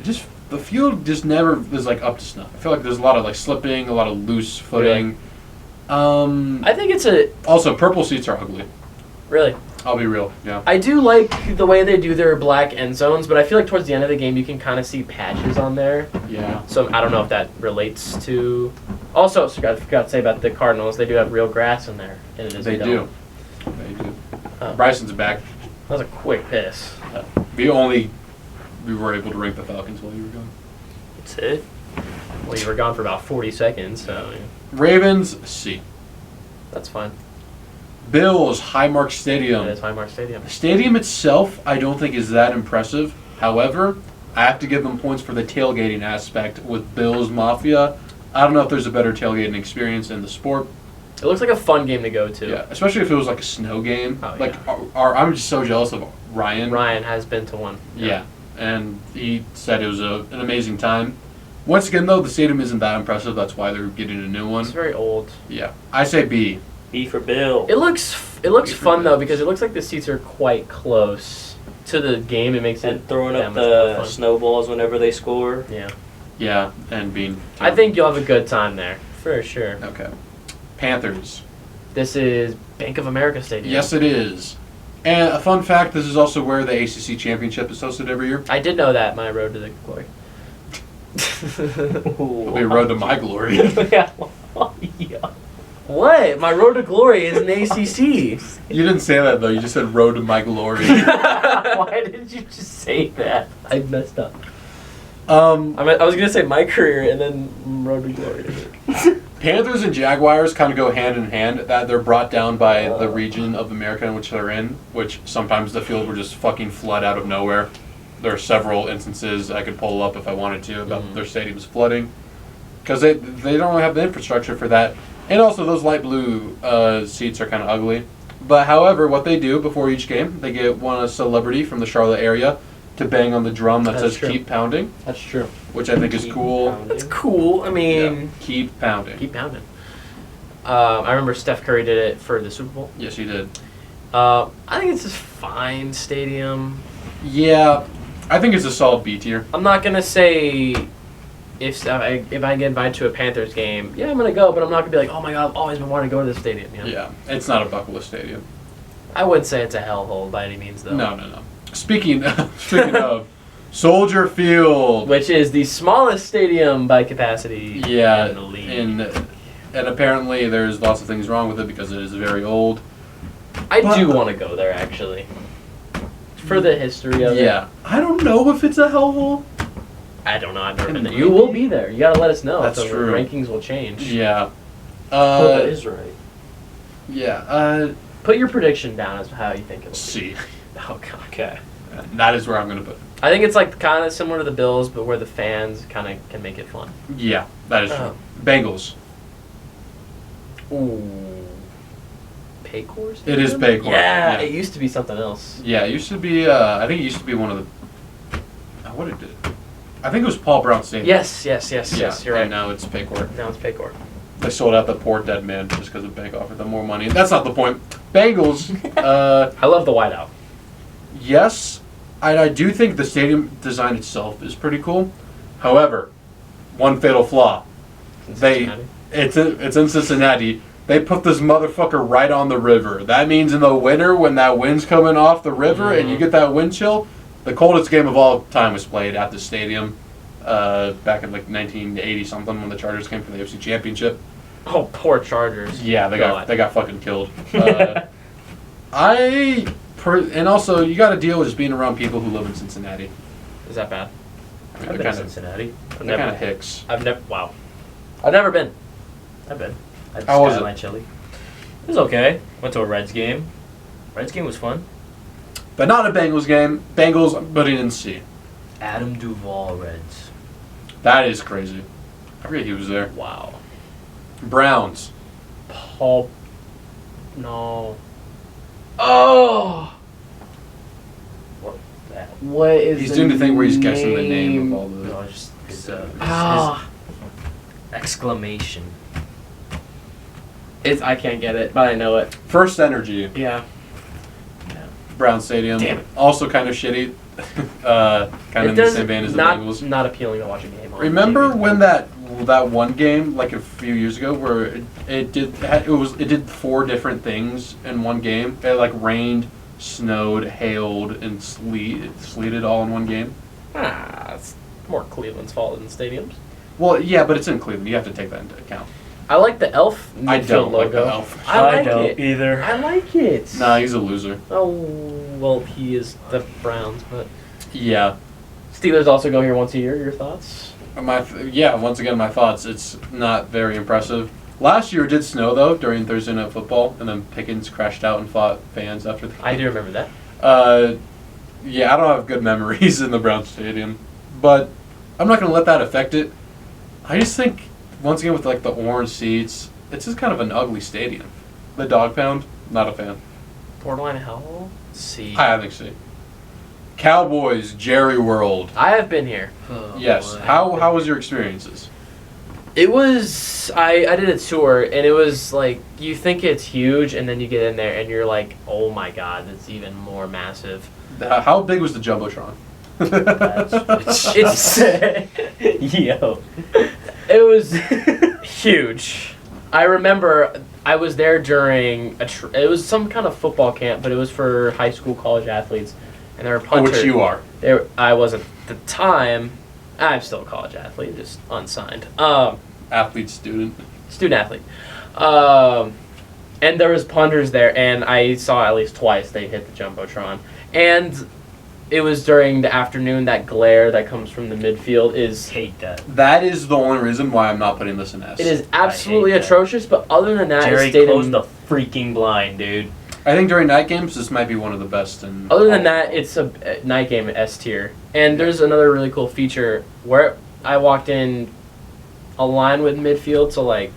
The field just never is like up to snuff. I feel like there's a lot of like slipping, a lot of loose footing. I think it's Also, purple seats are ugly. really. I'll be real. Yeah. I do like the way they do their black end zones, but I feel like towards the end of the game you can kind of see patches on there. Yeah. So I don't know if that relates to. Also, I forgot to say about the Cardinals. They do have real grass in there, and it is. They a do. dome. They do. Oh. Bryson's back. That was a quick piss. We were able to rank the Falcons while you were gone. That's it. Well, you were gone for about 40 seconds, so yeah, Ravens, C. that's fine. Bills, Highmark Stadium. It is Highmark Stadium. The stadium itself, I don't think is that impressive. However, I have to give them points for the tailgating aspect with Bills Mafia. I don't know if there's a better tailgating experience in the sport. It looks like a fun game to go to. Yeah, especially if it was like a snow game. Oh, like yeah. I'm just so jealous of Ryan. Ryan has been to one. Yeah, and he said it was an amazing time. Once again, though, the stadium isn't that impressive. That's why they're getting a new one. It's very old. Yeah, I say B. B for Bill. It looks fun though because it looks like the seats are quite close to the game. It makes it And throwing that up much more the fun. snowballs whenever they score. Yeah, Yeah, and being. I think you'll have a good time there for sure. Okay. Panthers. This is Bank of America Stadium. Yes, it is. And a fun fact: this is also where the ACC championship is hosted every year. I did know that. My road to the glory. It'll be a road to my glory. Yeah. Yeah. What? My road to glory is an ACC. You didn't say that though. You just said road to my glory. Why did you just say that? I messed up. I was gonna say my career and then road to glory. Panthers and Jaguars kind of go hand in hand. That they're brought down by the region of America in which they're in, which sometimes the field will just fucking flood out of nowhere. There are several instances I could pull up if I wanted to about their stadiums flooding because they don't have the infrastructure for that. And also, those light blue seats are kind of ugly. But however, what they do before each game, they get one celebrity from the Charlotte area to bang on the drum that says true. "Keep Pounding," That's true. which I think is cool. That's cool. I mean, Yeah. Keep pounding. keep pounding. I remember Steph Curry did it for the Super Bowl. Yes, he did. I think it's a fine stadium. Yeah, I think it's a solid B tier. I'm not gonna say if I get invited to a Panthers game, yeah, I'm gonna go, but I'm not gonna be like, oh my god, I've always been wanting to go to this stadium. You know? Yeah, it's not a bucket list stadium. I wouldn't say it's a hellhole by any means, though. No. Speaking of Soldier Field, Which is the smallest stadium by capacity yeah, in the league. and apparently there's lots of things wrong with it because it is very old. I do want to go there, actually. For the history of it. Yeah, I don't know if it's a hellhole. I don't know. I've never been there. Maybe. You will be there. You gotta let us know. That's if the true. rankings will change. Yeah. That is right. Yeah. Put your prediction down as to how you think it will C. be. Oh, God. Okay. That is where I'm gonna put it. I think it's like kind of similar to the Bills, but where the fans kind of can make it fun. Yeah, that is true. Oh. Bengals. Ooh. Paycor? It is Paycor. Yeah, it used to be something else. Yeah, it used to be. I think it used to be one of the. What did it? I think it was Paul Brown Stadium. Yes. You're right. And now it's Paycor. Now it's Paycor. They sold out the poor dead man just because the bank offered them more money. That's not the point. Bengals. I love the whiteout. Yes, I do think the stadium design itself is pretty cool. However, one fatal flaw. It's in Cincinnati. They put this motherfucker right on the river. That means in the winter when that wind's coming off the river and you get that wind chill, the coldest game of all time was played at the stadium back in like 1980 something when the Chargers came for the AFC Championship. Oh, poor Chargers. Yeah, they got fucking killed. And also you got to deal with just being around people who live in Cincinnati. Is that bad? I mean, I've been to Cincinnati. They're kind of hicks. I've never been. I've been. How was it? My chili. It was okay. Went to a Reds game. Reds game was fun. But not a Bengals game. Bengals, I'm putting in C. Adam Duvall Reds. That is crazy. I forget he was there. Wow. Browns. Paul. No. Oh. What? That? What is He's the doing the thing where he's guessing the name of all the. No, just his exclamation. I can't get it, but I know it. First Energy, Yeah. Brown Stadium. Damn it. Also kind of shitty. Kind of in the same vein as the Bengals. Not appealing to watch a game on Remember TV. when that one game, like a few years ago, where it did 4 different things in one game? It like rained, snowed, hailed, and sleeted all in one game. It's more Cleveland's fault than stadiums. Well, yeah, but it's in Cleveland. You have to take that into account. I like the elf I midfield don't like logo. the elf. I don't like it. either. I like it. Nah, he's a loser. Oh, well, he is the Browns, but Yeah. Steelers also go here once a year. Your thoughts? Once again, my thoughts. It's not very impressive. Last year it did snow, though, during Thursday Night Football, and then Pickens crashed out and fought fans after the game. I do remember that. Yeah, I don't have good memories in the Brown Stadium, but I'm not going to let that affect it. I just think, once again, with like the orange seats, it's just kind of an ugly stadium. The dog pound, not a fan. Borderline hell? See. I think so. Cowboys, Jerry World. I have been here. Yes. How was your experiences? It was, I did a tour, and it was like, you think it's huge, and then you get in there, and you're like, oh my god, it's even more massive. How big was the Jumbotron? It's Yo. It was huge. I remember I was there during it was some kind of football camp, but it was for high school, college athletes, and there were punters. Which you are. I wasn't at the time. I'm still a college athlete, just unsigned. Athlete, student. Student athlete. And there was punters there, and I saw at least twice they hit the Jumbotron. And it was during the afternoon, that glare that comes from the midfield is... Hate that. That is the only reason why I'm not putting this in S. It is absolutely I hate that. atrocious, but other than that, Jerry it stayed closed in... the freaking blind, dude. I think during night games, this might be one of the best. Other than that, it's a night game at S tier. And there's another really cool feature where I walked in a line with midfield, so like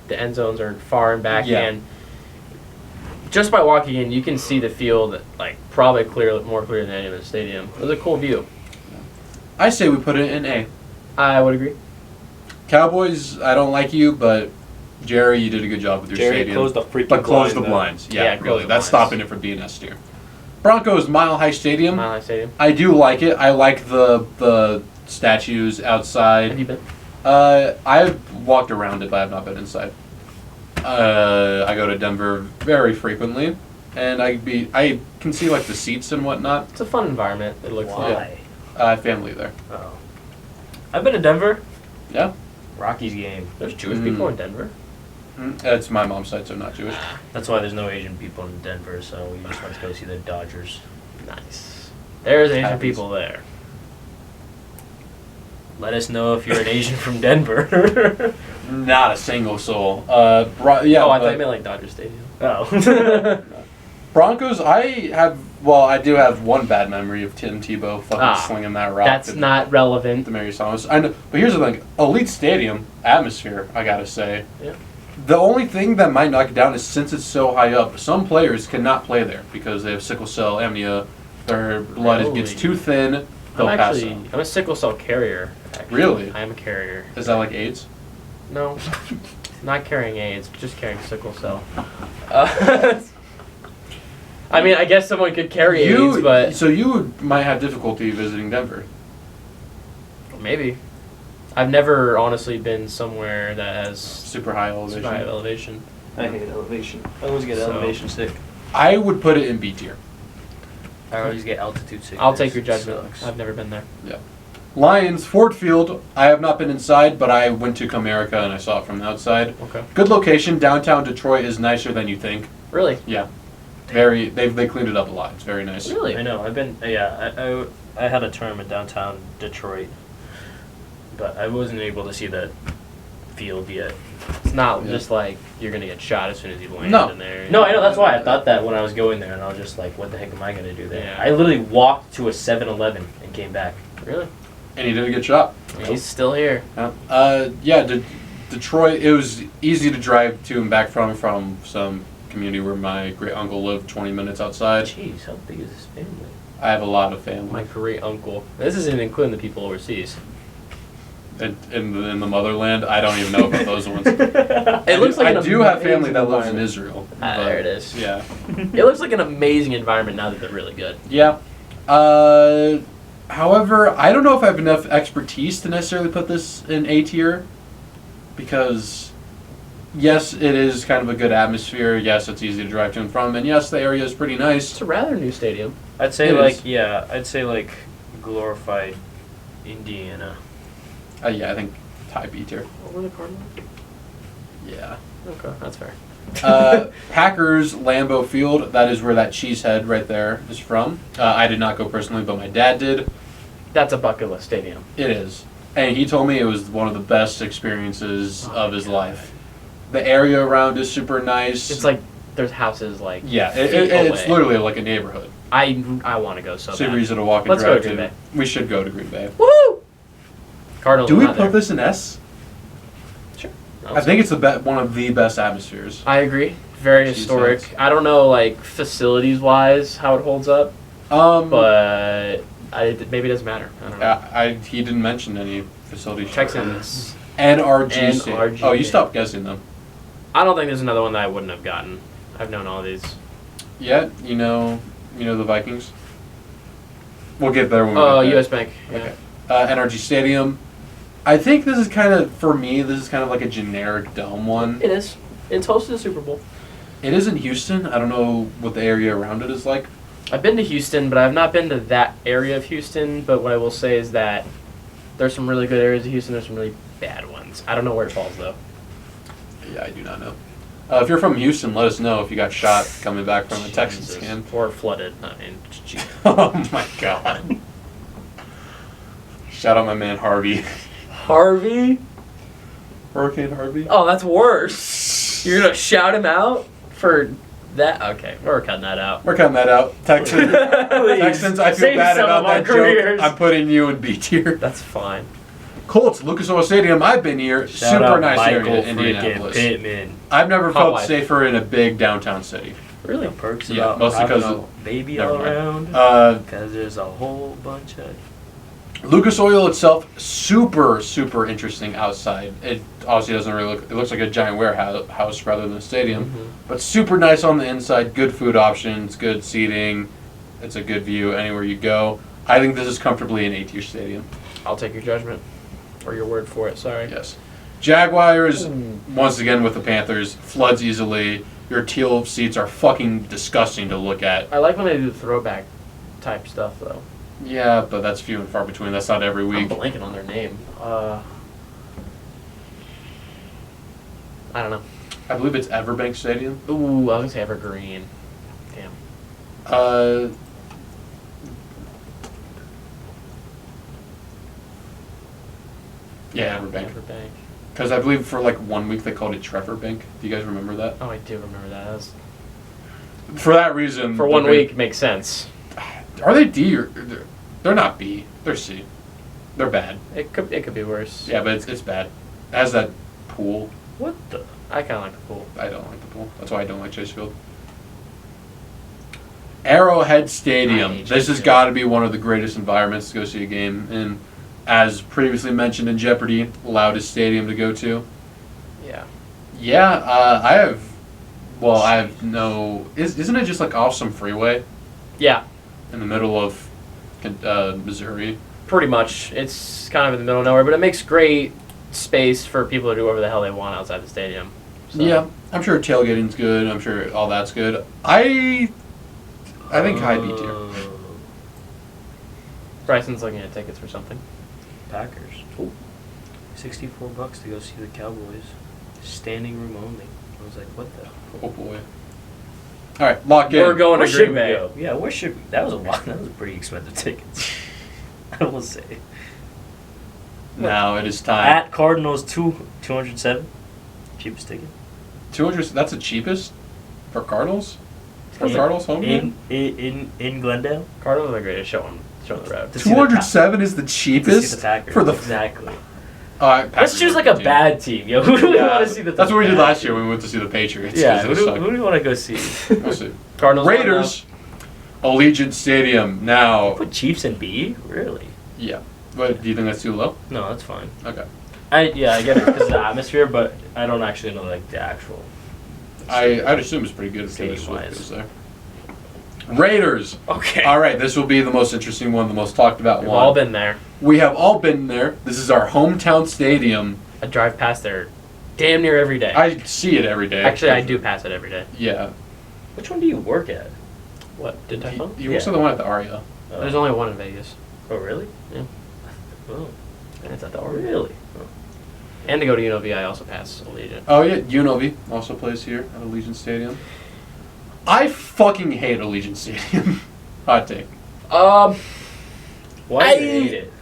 the end zones are far and back, and just by walking in, you can see the field like probably more clear than any of the stadium. It was a cool view. I say we put it in A. I would agree. Cowboys, I don't like you, but Jerry, you did a good job with your Jerry stadium. closed the freaking But close blind, the though. blinds. Yeah, Yeah, close really. the That's blinds. stopping it from being S tier. Broncos Mile High Stadium. Mile High Stadium. I do like it. I like the statues outside. Have you been? I've walked around it, but I have not been inside. I go to Denver very frequently, and I can see like the seats and whatnot. It's a fun environment. It looks like. Why? I have family there. Oh. I've been to Denver. Yeah. Rockies game. There's Jewish people in Denver. It's my mom's side, so not Jewish. That's why there's no Asian people in Denver, so we just went to go see the Dodgers. Nice. There's Asian Happens. people there. Let us know if you're an Asian from Denver. Not a single soul. I thought you but meant like Dodger Stadium. Oh. Broncos. I do have one bad memory of Tim Tebow fucking slinging that rock. That's not relevant. Demarius Thomas. I know, but here's the thing: elite stadium atmosphere. I gotta say. Yeah. The only thing that might knock it down is since it's so high up, some players cannot play there because they have sickle cell anemia. Their blood gets too thin. They'll pass out. I'm a sickle cell carrier. Actually. Really? I am a carrier. Is that like AIDS? No, not carrying AIDS, just carrying sickle cell. I mean, I guess someone could carry AIDS, but So you might have difficulty visiting Denver. maybe. I've never honestly been somewhere that has Super high elevation. super high elevation. I hate elevation. I always get So- elevation sick. I would put it in B tier. I always get altitude sick. I'll take your judgment. Sucks. I've never been there. Lions, Ford Field. I have not been inside, but I went to Comerica and I saw it from the outside. Okay. Good location. Downtown Detroit is nicer than you think. Really? Yeah. Very. They cleaned it up a lot. It's very nice. Really? I know. I've been. Yeah. I had a term in downtown Detroit, but I wasn't able to see the field yet. It's not Yeah. just like you're gonna get shot as soon as you land No. in there. No, I know. That's why I thought that when I was going there, and I was just like, "What the heck am I gonna do there?" Yeah. I literally walked to a 7-Eleven and came back. Really? And he didn't get shot. He's still here. Detroit. It was easy to drive to and back from some community where my great uncle lived 20 minutes outside. Jeez, how big is this family? I have a lot of family. My great uncle. This isn't including the people overseas. in the motherland. I don't even know about those ones. It looks like I an do have family amazing that lives in environment. Israel. Ah, but, there it is. Yeah. It looks like an amazing environment now that they're really good. Yeah. However, I don't know if I have enough expertise to necessarily put this in A tier, because yes, it is kind of a good atmosphere. Yes, it's easy to drive to and from, and yes, the area is pretty nice. It's a rather new stadium. I'd say It is. I'd say like glorified Indiana. Yeah, I think tie B tier. What were the Cardinals? Yeah. Okay, that's fair. Packers Lambeau Field. That is where that cheesehead right there is from. I did not go personally, but my dad did. That's a bucket list stadium. It is, and he told me it was one of the best experiences of his life. The area around is super nice. It's like there's houses like yeah, feet it's away. literally like a neighborhood. I want to go so Super bad. easy to walk and Let's go drive to Green Bay. We should go to Green Bay. Woo! Cardinals. Do are we not put there. this in S? Sure. I think it's one of the best atmospheres. I agree. Very Cheeseheads. historic. I don't know, like facilities wise, how it holds up, but maybe it doesn't matter. I don't know. He didn't mention any facility. Texans. NRG Stadium. NRG. Oh, you stopped guessing them. I don't think there's another one that I wouldn't have gotten. I've known all these. Yeah, you know the Vikings. We'll get there when we Oh, get there. U.S. Bank. Yeah. Okay. NRG Stadium. I think this is kind of, for me, this is kind of like a generic dome one. It is. It's hosted the Super Bowl. It is in Houston. I don't know what the area around it is like. I've been to Houston, but I've not been to that area of Houston. But what I will say is that there's some really good areas of Houston. There's some really bad ones. I don't know where it falls, though. Yeah, I do not know. If you're from Houston, let us know if you got shot coming back from a Texans Jesus. game. Or flooded. I mean, geez. Oh my god. Shout out my man Harvey. Harvey? Hurricane Harvey? Oh, that's worse. You're going to shout him out for that? Okay, we're cutting that out. We're cutting that out. Texans, Texans, I feel Save bad some about of our that careers. joke. I'm putting you in B tier. That's fine. Colts, Lucas Oil Stadium. I've been here. Shout Super out nice Michael area in freaking Indianapolis. Pittman. I've never Hot felt wife. safer in a big downtown city. Really? The perks Yeah, about mostly having 'cause a of- baby never all mind. around. Because there's a whole bunch of... Lucas Oil itself, super interesting outside. It obviously doesn't really look. It looks like a giant warehouse rather than a stadium, Mhm. but super nice on the inside. Good food options, good seating. It's a good view anywhere you go. I think this is comfortably an A-tier stadium. I'll take your judgment. Or your word for it, sorry. Yes. Jaguars, once again with the Panthers, floods easily. Your teal seats are fucking disgusting to look at. I like when they do the throwback type stuff, though. Yeah, but that's few and far between. That's not every I'm week. blanking on their name. I don't know. I believe it's Everbank Stadium. Ooh, I was going to say Evergreen. Damn. Yeah, Everbank. Everbank. Because I believe for like 1 week they called it Trevor Bank. Do you guys remember that? Oh, I do remember that. That was, For that reason. for 1 week, makes sense. Are they D or they're not B? They're C. They're bad. It could be worse. Yeah, but it's bad. It has that pool. What the? I kind of like the pool. I don't like the pool. That's why I don't like Chase Field. Arrowhead I Stadium. hate This Chase has Field. got to be one of the greatest environments to go see a game in. As previously mentioned in Jeopardy, loudest stadium to go to. Yeah. Yeah, I have. Well, I have no. Isn't it just like off some freeway Yeah, in the middle of Missouri? pretty much. It's kind of in the middle of nowhere, but it makes great space for people to do whatever the hell they want outside the stadium. So. Yeah, I'm sure tailgating's good. I'm sure all that's good. I think high B tier. Bryson's looking at tickets for something. Packers. Ooh. $64 to go see the Cowboys. Standing room only. I was like, what the? Oh boy. All right, lock in. We're going Where to should Green we Bay. go? Yeah, where should we? That was a lot. That was pretty expensive tickets. I will say. Now it is time. At Cardinals 207. Cheapest ticket. 200. That's the cheapest for Cardinals. For Yeah. Cardinals home game. In Glendale. Cardinals are the greatest show on the road. To see the 207 is the To cheapest see the Packers. for the. Exactly. Let's Packers choose are like good a team. bad team. Yo, who do we Yeah, want to see? That's what we did bad last year team? when we went to see the Patriots. Yeah, 'cause Who they do suck. we want to go see? We'll see. Cardinals. Raiders, Allegiant Stadium. Now, Put Chiefs in B? Really? yeah. But do you think that's too low? No, that's fine. Okay. I get it because of the atmosphere, but I don't actually know like the actual. I'd assume it's pretty good if Taylor Swift Stadium-wise. goes there. Raiders. Okay. All right, this will be the most interesting one, the most talked about We've one. all been there. We have all been there. This is our hometown stadium. I drive past there damn near every day. I see it every day. Actually, I do pass it every day. Yeah. Which one do you work at? What? Did I phone? You works at the one at the Aria. There's only one in Vegas. Oh, really? Yeah. Oh, And it's at the Oreo. really? And to go to UNLV, I also pass Allegiant. Oh yeah, UNLV also plays here at Allegiant Stadium. I fucking hate Allegiant Stadium. Hot take. Why do you hate it?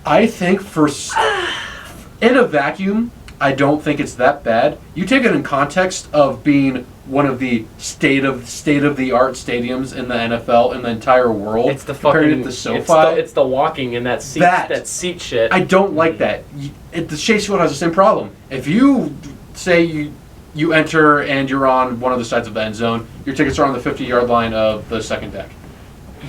I think in a vacuum, I don't think it's that bad. You take it in context of being one of the state of the art stadiums in the NFL in the entire world. It's the comparing fucking. it to SoFi. It's the walking and that seat. That seat shit. I don't like that. The Chase Field has the same problem. If you say you enter and you're on one of the sides of the end zone, your tickets are on the 50-yard line of the second deck.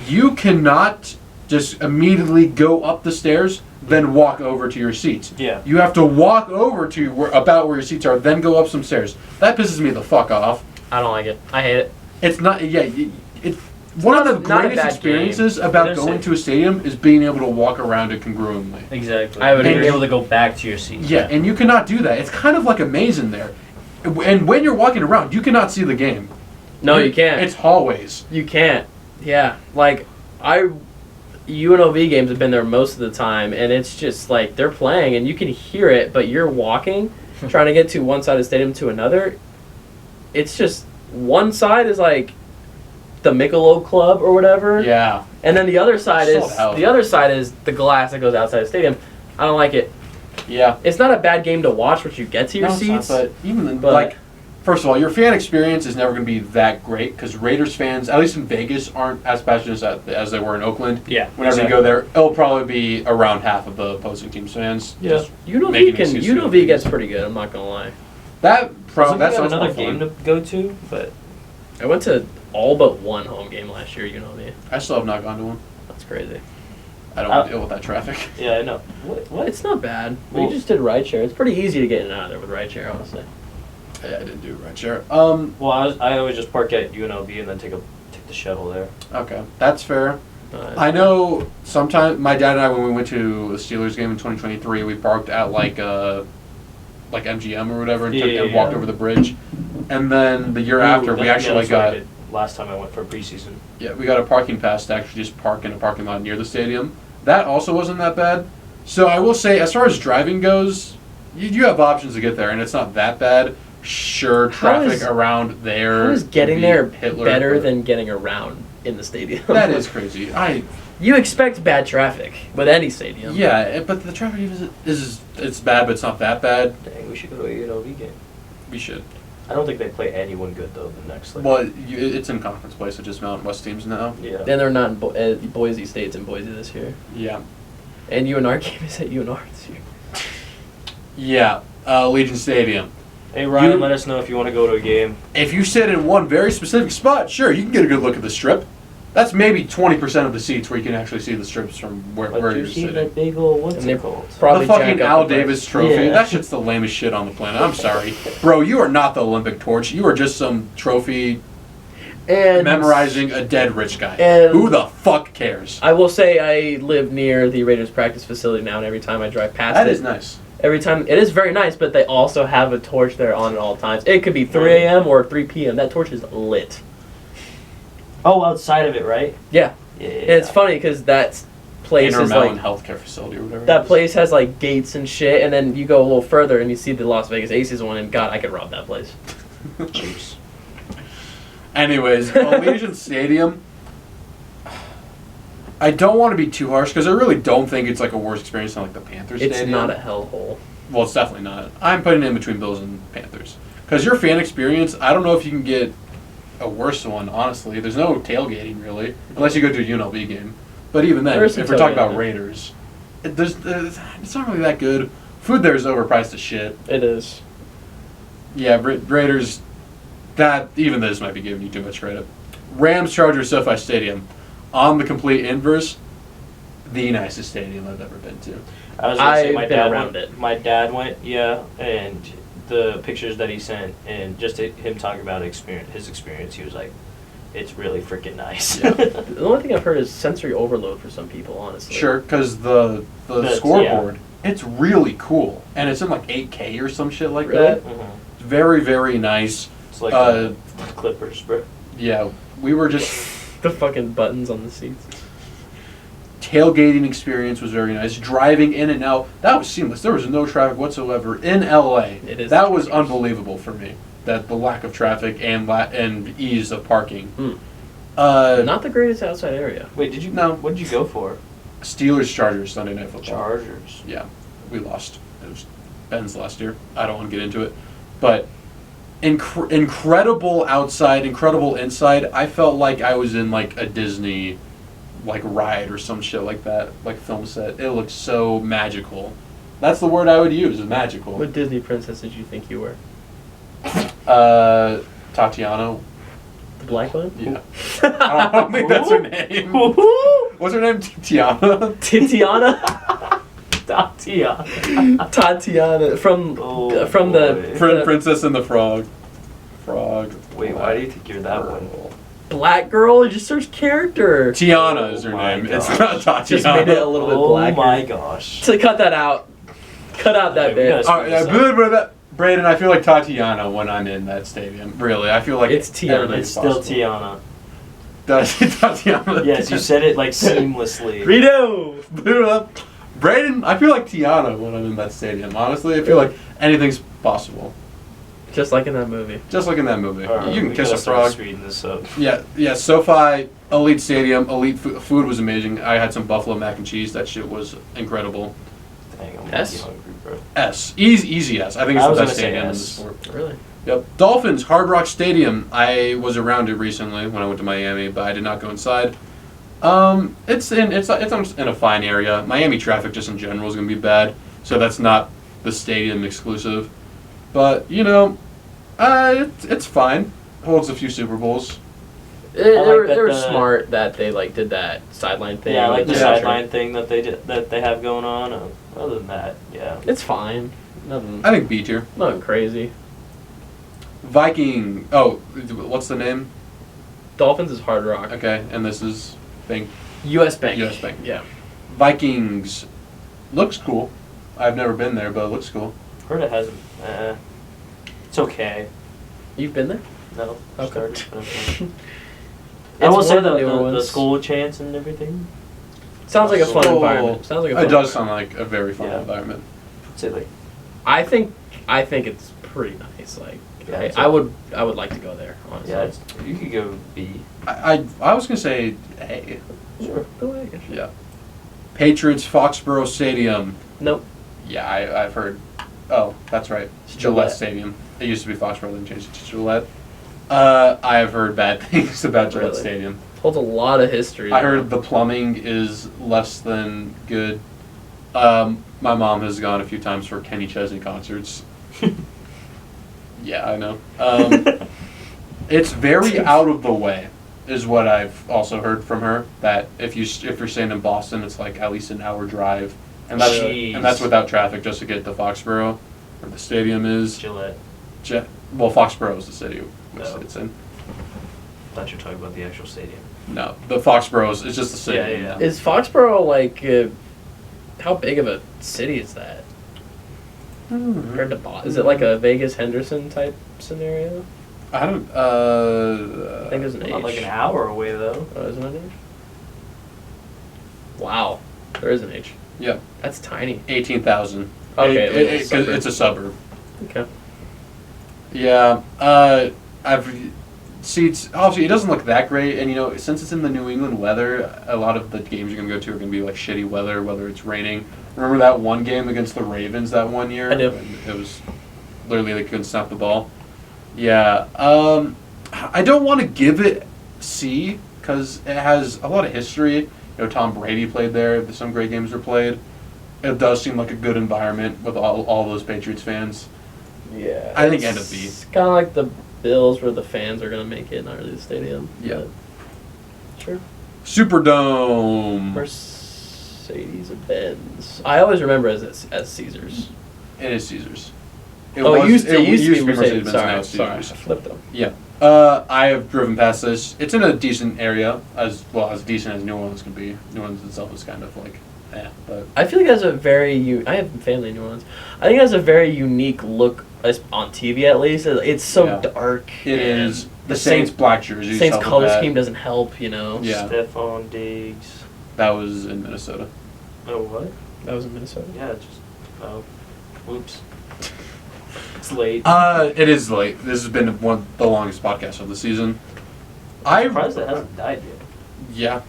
You cannot just immediately go up the stairs, then walk over to your seats. Yeah. You have to walk over to about where your seats are, then go up some stairs. That pisses me the fuck off. I don't like it. I hate it. It's not. Yeah. It's one of the not a greatest bad experiences game. about They're going safe. to a stadium is being able to walk around it congruently. Exactly. I would Being agree. able to go back to your seat. Yeah, and you cannot do that. It's kind of like a maze in there. And when you're walking around, you cannot see the game. No, you can't. It's hallways. You can't. Yeah. Like, UNLV games have been there most of the time, and it's just like they're playing, and you can hear it, but you're walking, trying to get to one side of the stadium to another. It's just one side is like the Michelob Club or whatever, Yeah. and then the other side Sold out. is the glass that goes outside the stadium. I don't like it. Yeah. It's not a bad game to watch once you get to your No, it's not, seats. but even then, but- like, first of all, your fan experience is never going to be that great because Raiders fans, at least in Vegas, aren't as passionate as they were in Oakland. Yeah. Whenever you go there, it'll probably be around half of the opposing team's fans. Yeah. Just UNLV making excuses for UNLV things. gets pretty good. I'm not gonna lie. That Wasn't that there sounds another more fun. game to go to, but I went to all but one home game last year. UNLV. I still have not gone to one. That's crazy. I don't want to deal with that traffic. yeah, I know. What? It's not bad. Well- We just did rideshare. It's pretty easy to get in and out of there with rideshare, honestly. Yeah, I didn't do it right, share. Well, I always just park at UNLV and then take the shuttle there. Okay, that's fair. I know sometimes my dad and I, when we went to a Steelers game in 2023, we parked at like MGM or whatever and, and walked over the bridge. And then the year after, we actually that's what I got did last time I went for preseason. we got a parking pass to actually just park in a parking lot near the stadium. That also wasn't that bad. So I will say, as far as driving goes, you have options to get there, and it's not that bad. Sure, traffic around there. How is getting would be there Hitler, better but than getting around in the stadium? that is crazy. You expect bad traffic with any stadium. Yeah, but the traffic is it's bad, but it's not that bad. Dang, we should go to a UNLV game. We should. I don't think they play anyone good though. The next like. Well, it's in conference play, so just Mountain West teams now. Yeah. Then they're not in Boise State's in Boise this year. Yeah. And UNR game is at UNR this year. Yeah. Legion Stadium. Hey Ryan, let us know if you want to go to a game. If you sit in one very specific spot, sure, you can get a good look at the strip. That's maybe 20% of the seats where you can actually see the strips from where But you're you see sitting. that big old what's And they it called? probably The fucking jack up Al the price. Davis trophy. Yeah. That shit's the lamest shit on the planet. I'm sorry. Bro, you are not the Olympic torch. You are just some trophy And memorizing a dead rich guy. and- Who the fuck cares? I will say I live near the Raiders practice facility now, and every time I drive past That it, is nice. every time it is very nice. But they also have a torch there on at all times. It could be 3 a.m. or 3 p.m. That torch is lit. Oh, outside of it, right? Yeah, Yeah. and it's funny because that place is Intermountain like Healthcare Facility or whatever. that place has like gates and shit, and then you go a little further and you see the Las Vegas Aces one, and God, I could rob that place. Jeez. Anyways, Allegiant Stadium. I don't want to be too harsh because I really don't think it's like a worse experience than like the Panthers It's Stadium. not a hellhole. Well, it's definitely not. I'm putting it in between Bills and Panthers because your fan experience. I don't know if you can get a worse one. Honestly, there's no tailgating really, unless you go to a UNLV game. But even then, There is if some we're talking about tailgating. Raiders, it's not really that good. Food there is overpriced as shit. It is. Yeah, Raiders. That even this might be giving you too much credit. Rams, Chargers, SoFi Stadium, on the complete inverse. the nicest stadium I've ever been to. I was gonna say I've my been dad around went. it. My dad went, yeah, and the pictures that he sent, and just him talking about his experience, he was like, "It's really freaking nice." Yeah. The only thing I've heard is sensory overload for some people, honestly. Sure, because the scoreboard, it's really cool, and it's in like 8K or some shit like Really? that. Mhm. It's very, very nice. It's like the Clippers, bro. Yeah, we were just The fucking buttons on the seats. tailgating experience was very nice. Driving in and out, that was seamless. There was no traffic whatsoever in LA. It is That was traffic. unbelievable for me. That the lack of traffic and ease of parking. Hmm. Not the greatest outside area. Wait, did you? No. What did you go for? Steelers Chargers Sunday Night Football. Chargers. Yeah, we lost. It was Ben's last year. I don't want to get into it, but incredible outside, incredible inside. I felt like I was in like a Disney, like ride or some shit like that, like film set. It looked so magical. That's the word I would use. Is magical. What Disney princess did you think you were? Tatiana. The black one? Yeah. I don't think that's her name. What's her name? Tiana. Titiana? Tatiana. Tatiana from Oh, from boy. the Princess and the Frog. Wait, why do you think you're that one? black girl. You just search character. Tiana is her Oh my name. It's gosh. not Tatiana. Just made it a little bit Oh blacker. my gosh. So cut that out. Cut out that Okay, we bit. gotta- Braeden, I feel like Tatiana when I'm in that stadium. Really, I feel like It's Tiana. everything's It's still possible. Tiana. Tatiana. Yes, you said it like seamlessly. Rito. Braeden, I feel like Tiana when I'm in that stadium. Honestly, I feel like anything's possible. Just like in that movie. Just like in that movie. Alright, You can we kiss gotta a start frog. speeding this up. Yeah, SoFi, elite stadium, elite food was amazing. I had some buffalo mac and cheese. That shit was incredible. Dang, I'm S? really hungry, bro. S. Easy S. I think it's I the was best gonna say stadium in the S. sport. Really? Yep. Dolphins, Hard Rock Stadium. I was around it recently when I went to Miami, but I did not go inside. It's in a fine area. Miami traffic just in general is gonna be bad, so that's not the stadium exclusive. But it's fine. Holds a few Super Bowls. They like were that smart that they did that sideline thing. Yeah, I like the Yeah. sideline thing that they have going on. Other than that, yeah. It's fine. Nothing. I think B tier. Nothing crazy. Viking. Oh, what's the name? Dolphins is Hard Rock. Okay, and this is Bank. U.S. Bank. US Bank. Yeah. Vikings. Looks cool. I've never been there, but it looks cool. Heard it hasn't. It's okay. You've been there? No. Okay. Started, but okay. It's I will say one of the newer the ones. school chants and everything. Sounds like a fun Oh. environment. Sounds like a fun It does sound environment. like a very fun Yeah. environment. Say like I think it's pretty nice. Like Yeah, it's I would like to go there. Honestly. yeah, you could go B. I was gonna say A. Sure. Go ahead. Yeah. Patriots Foxborough Stadium. Nope. Yeah, I've heard. Oh, that's right. It's Gillette Gillette. Stadium. It used to be Foxborough, then changed it to Gillette. I have heard bad things about Gillette Really? Stadium. Holds a lot of history. I heard the plumbing is less than good. My mom has gone a few times for Kenny Chesney concerts. Yeah, I know. It's very out of the way, is what I've also heard from her. That if you're staying in Boston, it's like at least an hour drive, and that's Jeez. without traffic just to get to Foxborough, where the stadium is. Gillette. Well, Foxborough is the city which Oh. it's in. Thought you were talking about the actual stadium. No, the Foxborough is just the city. Yeah. Is Foxborough like how big of a city is that compared to Boston? Is it like a Vegas Henderson type scenario? I don't. I think there's an Not H. like an hour away though. Oh, isn't it an H? Wow, there is an H. Yeah, That's tiny. 18,000. Okay, It's a suburb. Okay. Yeah, I've seats. Obviously, it doesn't look that great, and since it's in the New England weather, a lot of the games you're gonna go to are gonna be like shitty weather, whether it's raining. Remember that one game against the Ravens that one year? I do. When it was literally they couldn't snap the ball. Yeah, I don't want to give it C because it has a lot of history. Tom Brady played there. Some great games were played. It does seem like a good environment with all those Patriots fans. Yeah. I think end of B. It's kind of like the Bills where the fans are gonna make it, not really the stadium. Yeah. but sure. Superdome. Mercedes-Benz. I always remember as Caesars. It is Caesars. It used to be Mercedes-Benz. Now it's Sorry, I Caesars. flipped them. Yeah. I have driven past this. It's in a decent area, as decent as New Orleans can be. New Orleans itself is kind of like, but I feel like it has a very I have family in New Orleans. I think it has a very unique look on TV at least. It's so dark. It is. The Saints black jersey. Saints color scheme doesn't help, Yeah. Stephon Diggs. That was in Minnesota. Oh, what? That was in Minnesota. Yeah, whoops. It's late. It is late. This has been the longest podcast of the season. I'm surprised it hasn't died yet. Yeah.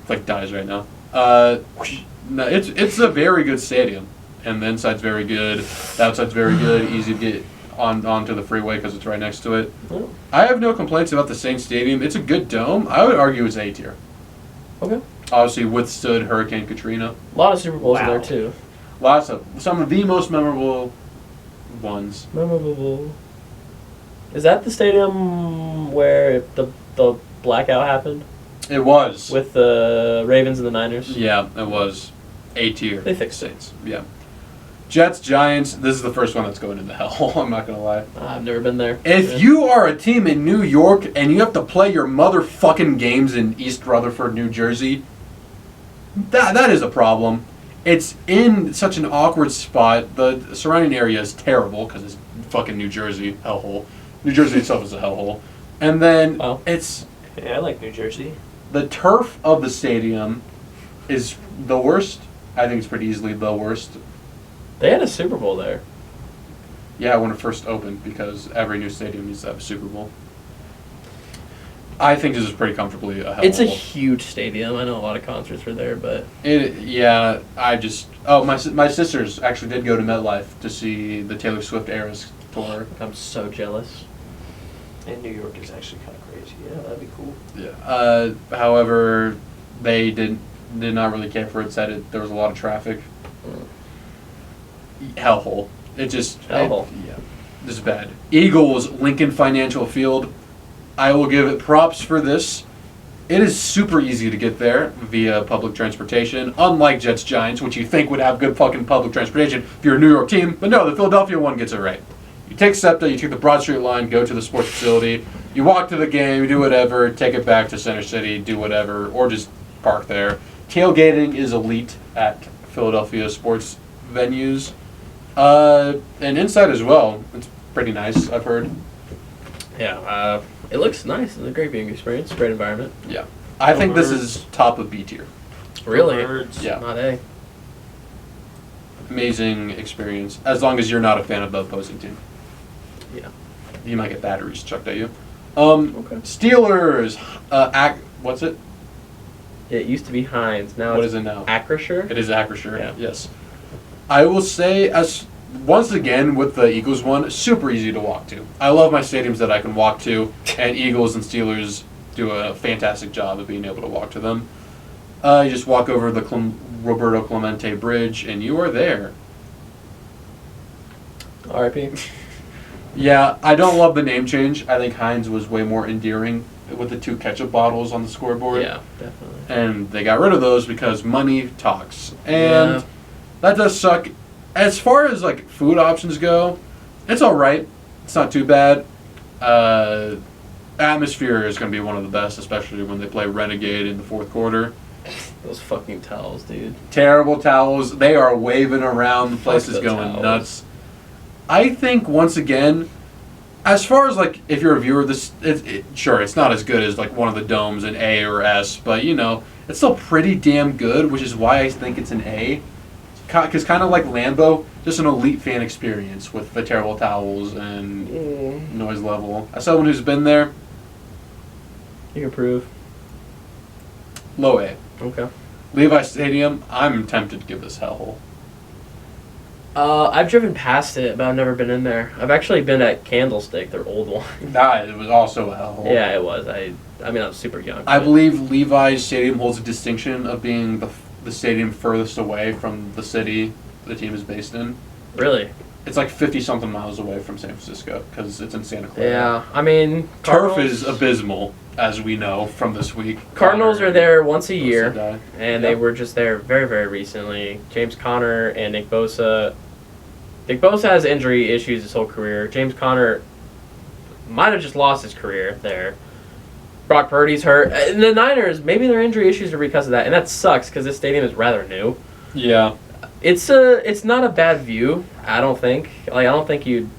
Like dies right now. No, it's a very good stadium. And the inside's very good. The outside's very good. Easy to get onto the freeway because it's right next to it. Oh. I have no complaints about the Saints Stadium. It's a good dome. I would argue it's A tier. Okay. Obviously withstood Hurricane Katrina. A lot of Super Bowls are there too. Lots of some of the most memorable ones. Memorable. Is that the stadium where the blackout happened? It was. With the Ravens and the Niners? Yeah, it was. A tier. They fixed it. Saints. Yeah. Jets, Giants, this is the first one that's going into hell, I'm not going to lie. I've never been there. If you are a team in New York and you have to play your motherfucking games in East Rutherford, New Jersey, that is a problem. It's in such an awkward spot. The surrounding area is terrible because it's fucking New Jersey, hellhole. New Jersey itself is a hellhole. And then it's... Yeah, I like New Jersey. The turf of the stadium is the worst. I think it's pretty easily the worst. They had a Super Bowl there. Yeah, when it first opened, because every new stadium needs to have a Super Bowl. I think this is pretty comfortably a hell. It's a huge stadium. I know a lot of concerts were there, but... my sisters actually did go to MetLife to see the Taylor Swift Eras tour. I'm so jealous. And New York is actually kind of crazy. Yeah, that'd be cool. Yeah. However, they did not really care for it. Said there was a lot of traffic. Hellhole. It just... Hellhole. Yeah. This is bad. Eagles, Lincoln Financial Field. I will give it props for this. It is super easy to get there via public transportation, unlike Jets Giants, which you think would have good fucking public transportation if you're a New York team. But no, the Philadelphia one gets it right. You take SEPTA, you take the Broad Street line, go to the sports facility, you walk to the game, you do whatever, take it back to Center City, do whatever, or just park there. Tailgating is elite at Philadelphia sports venues. And inside as well. It's pretty nice, I've heard. Yeah, it looks nice. It's a great viewing experience. Great environment. Yeah. I think this is top of B tier. Really? Yeah. Not A. Amazing experience. As long as you're not a fan of the opposing team. Yeah. You might get batteries chucked at you. Okay. Steelers. What's it? It used to be Heinz. Now What it's is it now? Acrisure. It is Acrisure. Yeah. Yes. I will say, once again with the Eagles one, super easy to walk to. I love my stadiums that I can walk to, and Eagles and Steelers do a fantastic job of being able to walk to them. You just walk over the Roberto Clemente Bridge, and you are there. R.I.P. Yeah, I don't love the name change. I think Heinz was way more endearing with the 2 ketchup bottles on the scoreboard. Yeah, definitely. And they got rid of those because money talks. And that does suck. As far as like food options go, it's all right. It's not too bad. Atmosphere is going to be one of the best, especially when they play Renegade in the fourth quarter. Those fucking towels, dude. Terrible towels. They are waving around. The place is going nuts. I think, once again, as far as, like, if you're a viewer, sure, it's not as good as, like, one of the domes in A or S, but, you know, it's still pretty damn good, which is why I think it's an A. Because kind of like Lambeau, just an elite fan experience with the terrible towels and noise level. As someone who's been there, you can prove. Low A. Okay. Levi Stadium, I'm tempted to give this hellhole. I've driven past it, but I've never been in there. I've actually been at Candlestick, their old one. It was also a hellhole. Yeah, it was. I mean, I was super young. I believe Levi's Stadium holds a distinction of being the stadium furthest away from the city the team is based in. Really? It's like 50-something miles away from San Francisco because it's in Santa Clara. Yeah, I mean... Turf is abysmal, as we know from this week. Cardinals are there once a year, Bosa and they were just there very, very recently. James Conner and Nick Bosa. Nick Bosa has injury issues his whole career. James Conner might have just lost his career there. Brock Purdy's hurt. And the Niners, maybe their injury issues are because of that, and that sucks because this stadium is rather new. Yeah. It's not a bad view, I don't think. Like, I don't think you'd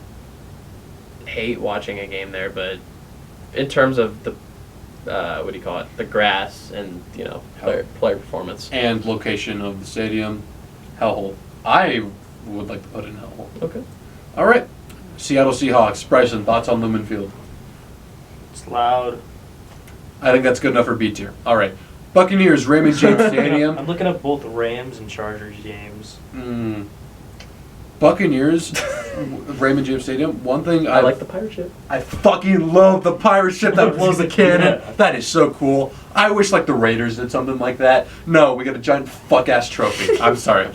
hate watching a game there, but in terms of the what do you call it? The grass and, you know, player performance. And location of the stadium, hellhole. I would like to put in hellhole. Okay. All right. Seattle Seahawks. Bryson, thoughts on Lumen Field? It's loud. I think that's good enough for B tier. All right. Buccaneers, Raymond James Stadium. I'm looking at both Rams and Chargers games. Buccaneers, Raymond James Stadium. One thing I like the pirate ship. I fucking love the pirate ship that blows the cannon. Yeah. That is so cool. I wish like the Raiders did something like that. No, we got a giant fuck ass trophy. I'm sorry.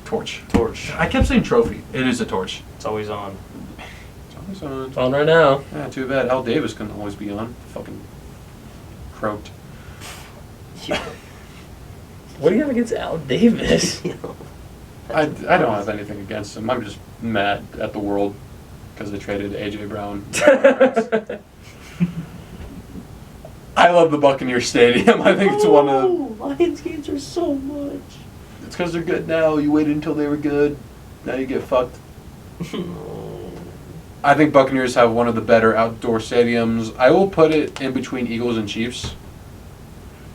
Torch. I kept saying trophy. It is a torch. It's always on. It's always It's on right now. Yeah, too bad. Al Davis can always be on. Fucking croaked. What do you have against Al Davis? I don't have anything against him. I'm just mad at the world because they traded A.J. Brown. I love the Buccaneers Stadium. I think it's one of... Lions games are so much. It's because they're good now. You waited until they were good. Now you get fucked. I think Buccaneers have one of the better outdoor stadiums. I will put it in between Eagles and Chiefs.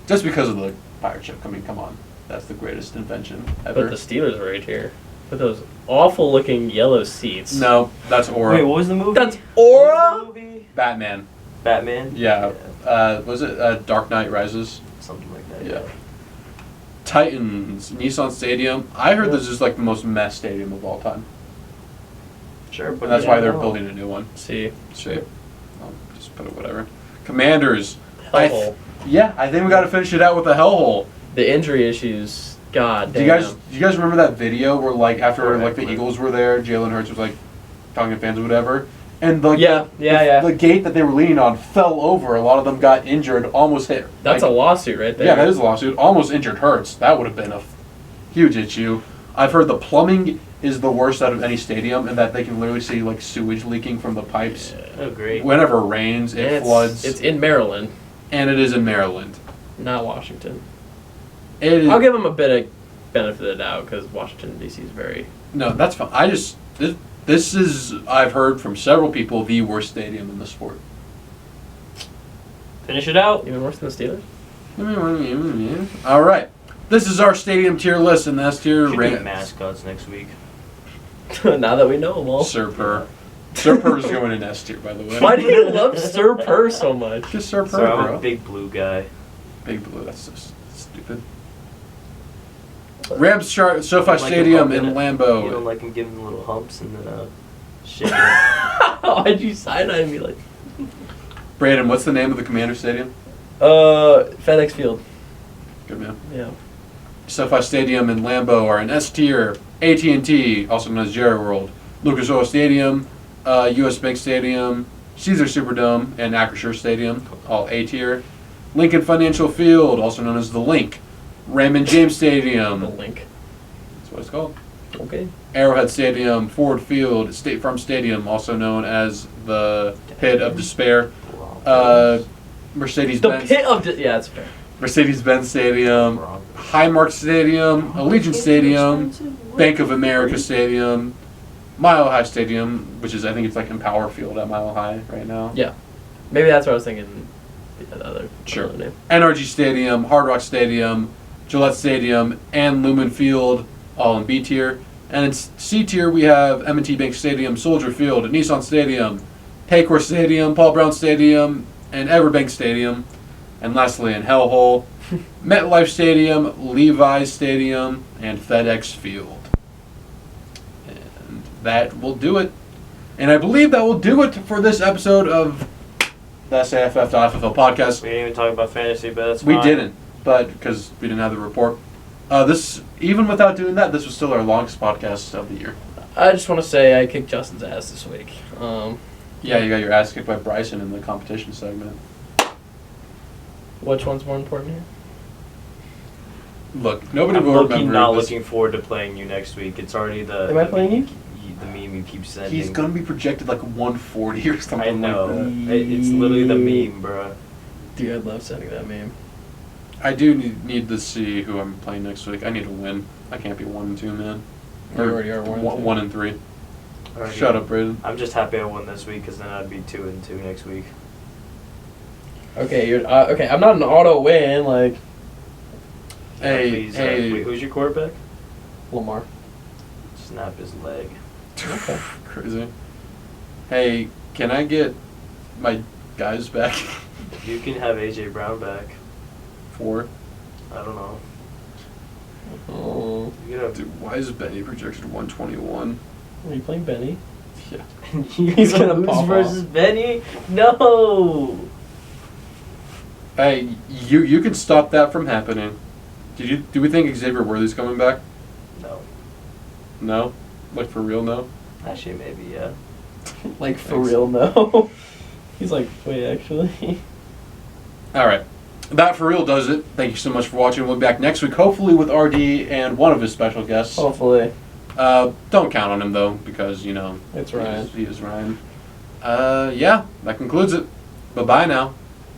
Just because of the pirate ship. I mean, come on. That's the greatest invention ever. But the Steelers are right here. With those awful looking yellow seats. No, that's Aura. Wait, what was the movie? That's Aura? Batman. Batman? Yeah. Was it Dark Knight Rises? Something like that. Yeah. Titans, Nissan Stadium. I heard this is like the most mess stadium of all time. Sure, but And that's why they're building a new one. See. Shape. I'll just put it whatever. Commanders. Hellhole. I think we got to finish it out with a hellhole. The injury issues. God damn. Do you guys remember that video where like after like the Eagles were there, Jalen Hurts was like talking to fans or whatever, and like the gate that they were leaning on fell over. A lot of them got injured, almost hit. That's like, a lawsuit right there. Yeah, that is a lawsuit. Almost injured Hurts. That would have been a huge issue. I've heard the plumbing is the worst out of any stadium, and that they can literally see like sewage leaking from the pipes. Yeah. Oh, great. Whenever it rains, it floods. It's in Maryland. And it is in Maryland. Not Washington. It is, I'll give them a bit of benefit of the doubt because Washington, D.C. is very... No, that's fine. This is, I've heard from several people, the worst stadium in the sport. Finish it out. Even worse than the Steelers? All right. This is our stadium tier list, and that's tier Should do mascots next week. Now that we know them all. Sir Purr. Sir Purr is going in S tier, by the way. Why do you love Sir Purr so much? Just Sir Purr, So I'm bro. a big blue guy. Big blue. That's so stupid. Rams SoFi Stadium in Lambeau. You don't like him giving little humps and then shaking. Why'd you side-eye me like... Braeden, what's the name of the Commander Stadium? FedEx Field. Good man. Yeah. SoFi Stadium in Lambeau are in S tier. AT&T, also known as Jerry World. Lucas Oil Stadium, US Bank Stadium, Caesar Superdome, and Acrisure Stadium, all A tier. Lincoln Financial Field, also known as the Link. Raymond James Stadium. The link. That's what it's called. Okay. Arrowhead Stadium, Ford Field, State Farm Stadium, also known as the Pit of Despair. Mercedes-Benz. The pit of... yeah, that's fair. Mercedes-Benz Stadium, Highmark Stadium, Allegiant Stadium, Bank of America Stadium, Mile High Stadium, which is, I think it's like Empower Field at Mile High right now. Yeah. Maybe that's what I was thinking. The other name. NRG Stadium, Hard Rock Stadium, Gillette Stadium, and Lumen Field, all in B tier. And in C tier, we have M&T Bank Stadium, Soldier Field, Nissan Stadium, Paycor Stadium, Paul Brown Stadium, and Everbank Stadium. And lastly, in Hellhole, MetLife Stadium, Levi's Stadium, and FedEx Field. And that will do it. And I believe that will do it for this episode of the SAFF.FFL Podcast. We didn't even talk about fantasy, but that's We fine. didn't, but because we didn't have the report. Even without doing that, this was still our longest podcast of the year. I just want to say I kicked Justin's ass this week. Yeah, you got your ass kicked by Bryson in the competition segment. Which one's more important here? Look, nobody I'm will remember not this. looking forward to playing you next week. It's already the. Am I playing you? The meme you keep sending. He's gonna be projected like 140 or something. I know. Like that. It's literally the meme, bro. Dude, I love sending that meme. I do need to see who I'm playing next week. I need to win. I can't be 1-2, man. You already are 1-2. 1-3. Shut up, Braeden. I'm just happy I won this week because then I'd be 2-2 next week. Okay, you're okay. I'm not an auto win like Hey, Wait, who's your quarterback? Lamar. Snap his leg. Okay. Crazy. Hey, can I get my guys back? You can have AJ Brown back. 4. I don't know. Oh, You can have. Dude, why is Benny projected 121? are you playing Benny? Yeah. He's gonna lose pop versus off. Benny? No. Hey, you can stop that from happening. Do we think Xavier Worthy's coming back? No. No? Like for real, no? Actually, maybe yeah. Like for Thanks. real, no. He's like, wait, actually. All right. That for real does it. Thank you so much for watching. We'll be back next week, hopefully with RD and one of his special guests. Hopefully, Don't count on him though, because you know it's Ryan. He is Ryan. Yeah, that concludes it. Bye bye now.